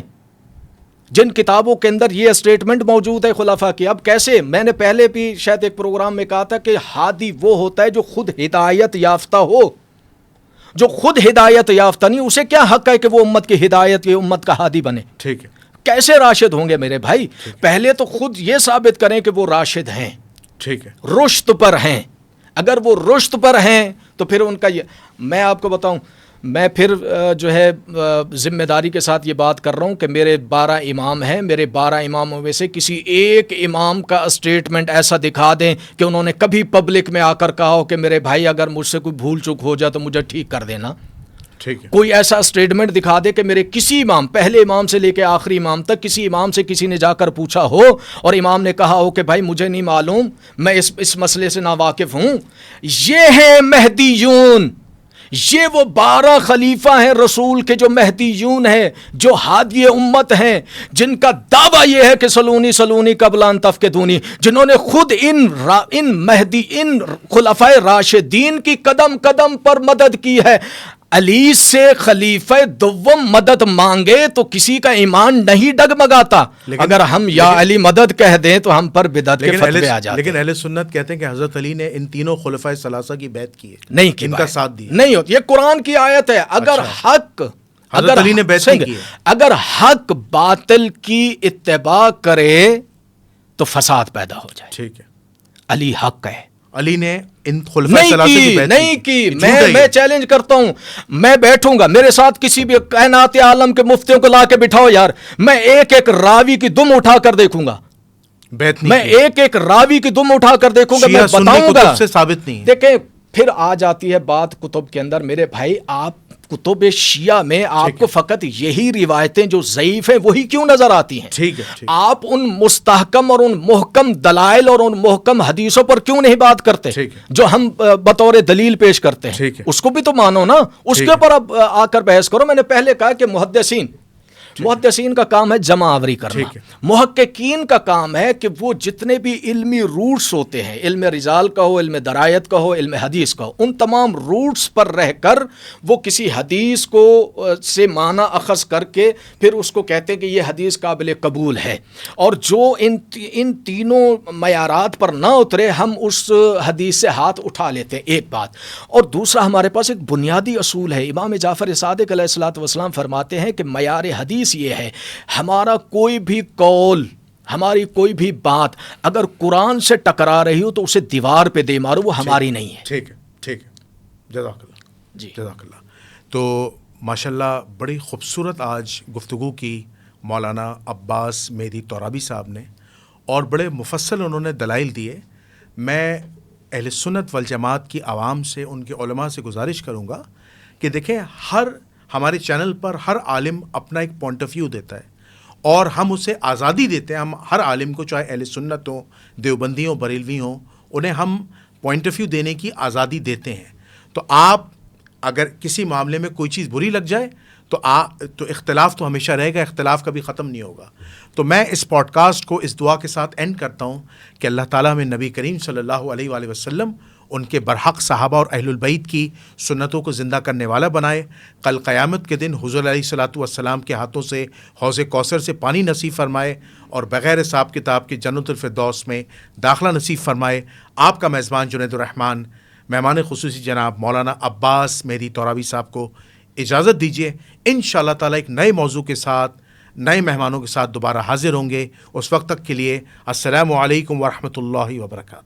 جن کتابوں کے اندر یہ اسٹیٹمنٹ موجود ہے خلفاء کی. اب کیسے؟ میں نے پہلے بھی شاید ایک پروگرام میں کہا تھا کہ ہادی وہ ہوتا ہے جو خود ہدایت یافتہ ہو. جو خود ہدایت یافتہ نہیں، اسے کیا حق ہے کہ وہ امت کی ہدایت کی امت کا ہادی بنے؟ ٹھیک ہے. کیسے راشد ہوں گے میرے بھائی؟ پہلے تو خود یہ ثابت کریں کہ وہ راشد ہیں. ٹھیک ہے. رشد پر ہیں. اگر وہ رشد پر ہیں تو پھر ان کا یہ، میں آپ کو بتاؤں، میں پھر جو ہے ذمہ داری کے ساتھ یہ بات کر رہا ہوں کہ میرے 12 امام ہیں. میرے 12 اماموں میں سے کسی ایک امام کا اسٹیٹمنٹ ایسا دکھا دیں کہ انہوں نے کبھی پبلک میں آ کر کہا ہو کہ میرے بھائی اگر مجھ سے کوئی بھول چک ہو جائے تو مجھے ٹھیک کر دینا. ٹھیک ہے. کوئی ایسا اسٹیٹمنٹ دکھا دے کہ میرے کسی امام، پہلے امام سے لے کے آخری امام تک، کسی امام سے کسی نے جا کر پوچھا ہو اور امام نے کہا ہو کہ بھائی مجھے نہیں معلوم، میں اس مسئلے سے ناواقف ہوں. یہ ہے مہدیون. یہ وہ 12 خلیفہ ہیں رسول کے جو مہدیون ہیں، جو ہادی امت ہیں، جن کا دعویٰ یہ ہے کہ سلونی سلونی قبل ان تفقدونی، جنہوں نے خود ان خلفاء راشدین کی قدم قدم پر مدد کی ہے. علی سے خلیفہ دوم مدد مانگے تو کسی کا ایمان نہیں ڈگمگاتا. اگر ہم یا علی مدد کہہ دیں تو ہم پر بدعت کے فتوے آ جاتے ہیں. لیکن اہل سنت کہتے ہیں کہ حضرت علی نے ان تینوں خلفاء ثلاثہ کی بیعت کی ہے، نہیں کی، ان کا ساتھ دیا نہیں ہوتی. یہ قرآن کی آیت ہے. اگر حق، حضرت علی نے بیعت کی ہے، اگر حق باطل کی اتباع کرے تو فساد پیدا ہو جائے. ٹھیک ہے. علی حق ہے. علی نے ان خلفائے ثلاثہ کی بیعت نہیں کی. میں چیلنج کرتا ہوں, میں بیٹھوں گا, میرے ساتھ کسی بھی کائنات عالم کے مفتیوں کو لا کے بٹھاؤ یار, میں ایک ایک راوی کی دم اٹھا کر دیکھوں گا, میں ایک ایک راوی کی دم اٹھا کر دیکھوں گا, میں بتاؤں گا. سے ثابت نہیں. دیکھیں پھر آ جاتی ہے بات کتب کے اندر. میرے بھائی آپ کتب شیعہ میں آپ کو فقط یہی روایتیں جو ضعیف ہیں وہی کیوں نظر آتی ہیں؟ ٹھیک ہے. آپ ان مستحکم اور ان محکم دلائل اور ان محکم حدیثوں پر کیوں نہیں بات کرتے جو ہم بطور دلیل پیش کرتے ہیں؟ اس کو بھی تو مانو نا, اس کے اوپر اب آ کر بحث کرو. میں نے پہلے کہا کہ محدثین کا کام ہے جمع آوری کرنا, محققین کا کام ہے کہ وہ جتنے بھی علمی روٹس ہوتے ہیں, علم رجال کا ہو, علم درایت کا ہو, علم حدیث کا ہو, ان تمام روٹس پر رہ کر وہ کسی حدیث کو سے معنی اخذ کر کے پھر اس کو کہتے ہیں کہ یہ حدیث قابل قبول ہے, اور جو ان تینوں معیارات پر نہ اترے ہم اس حدیث سے ہاتھ اٹھا لیتے ہیں. ایک بات. اور دوسرا, ہمارے پاس ایک بنیادی اصول ہے. امام جعفر صادق علیہ الصلوۃ والسلام فرماتے ہیں کہ معیار حدیث یہ ہے, ہمارا کوئی بھی قول, ہماری کوئی بھی بات اگر قرآن سے ٹکرا رہی ہو تو اسے دیوار پہ دے مارو, وہ ہماری نہیں ہے. ٹھیک ہے. ٹھیک ہے. جزاک اللہ. جی جزاک اللہ. تو ماشاءاللہ بڑی خوبصورت آج گفتگو کی مولانا عباس مہدی ترابی صاحب نے, اور بڑے مفصل انہوں نے دلائل دیے. میں اہل سنت والجماعت کی عوام سے, ان کے علماء سے گزارش کروں گا کہ دیکھیں, ہمارے چینل پر ہر عالم اپنا ایک پوائنٹ آف ویو دیتا ہے, اور ہم اسے آزادی دیتے ہیں. ہم ہر عالم کو, چاہے اہل سنت ہوں, دیوبندی ہوں, بریلوی ہوں, انہیں ہم پوائنٹ آف ویو دینے کی آزادی دیتے ہیں. تو آپ اگر کسی معاملے میں کوئی چیز بری لگ جائے تو اختلاف تو ہمیشہ رہے گا, اختلاف کبھی ختم نہیں ہوگا. تو میں اس پوڈ کاسٹ کو اس دعا کے ساتھ اینڈ کرتا ہوں کہ اللہ تعالیٰ ہمیں نبی کریم صلی اللہ علیہ وآلہ وسلم, ان کے برحق صحابہ اور اہل البیت کی سنتوں کو زندہ کرنے والا بنائے. کل قیامت کے دن حضور علیہ الصلوۃ والسلام کے ہاتھوں سے حوض کوثر سے پانی نصیب فرمائے, اور بغیر حساب کتاب کے جنت الفردوس میں داخلہ نصیب فرمائے. آپ کا میزبان جنید الرحمن, مہمان خصوصی جناب مولانا عباس مہدی ترابی صاحب کو اجازت دیجیے. انشاءاللہ تعالیٰ ایک نئے موضوع کے ساتھ, نئے مہمانوں کے ساتھ دوبارہ حاضر ہوں گے. اس وقت تک کے لیے السلام علیکم ورحمۃ اللہ وبرکاتہ.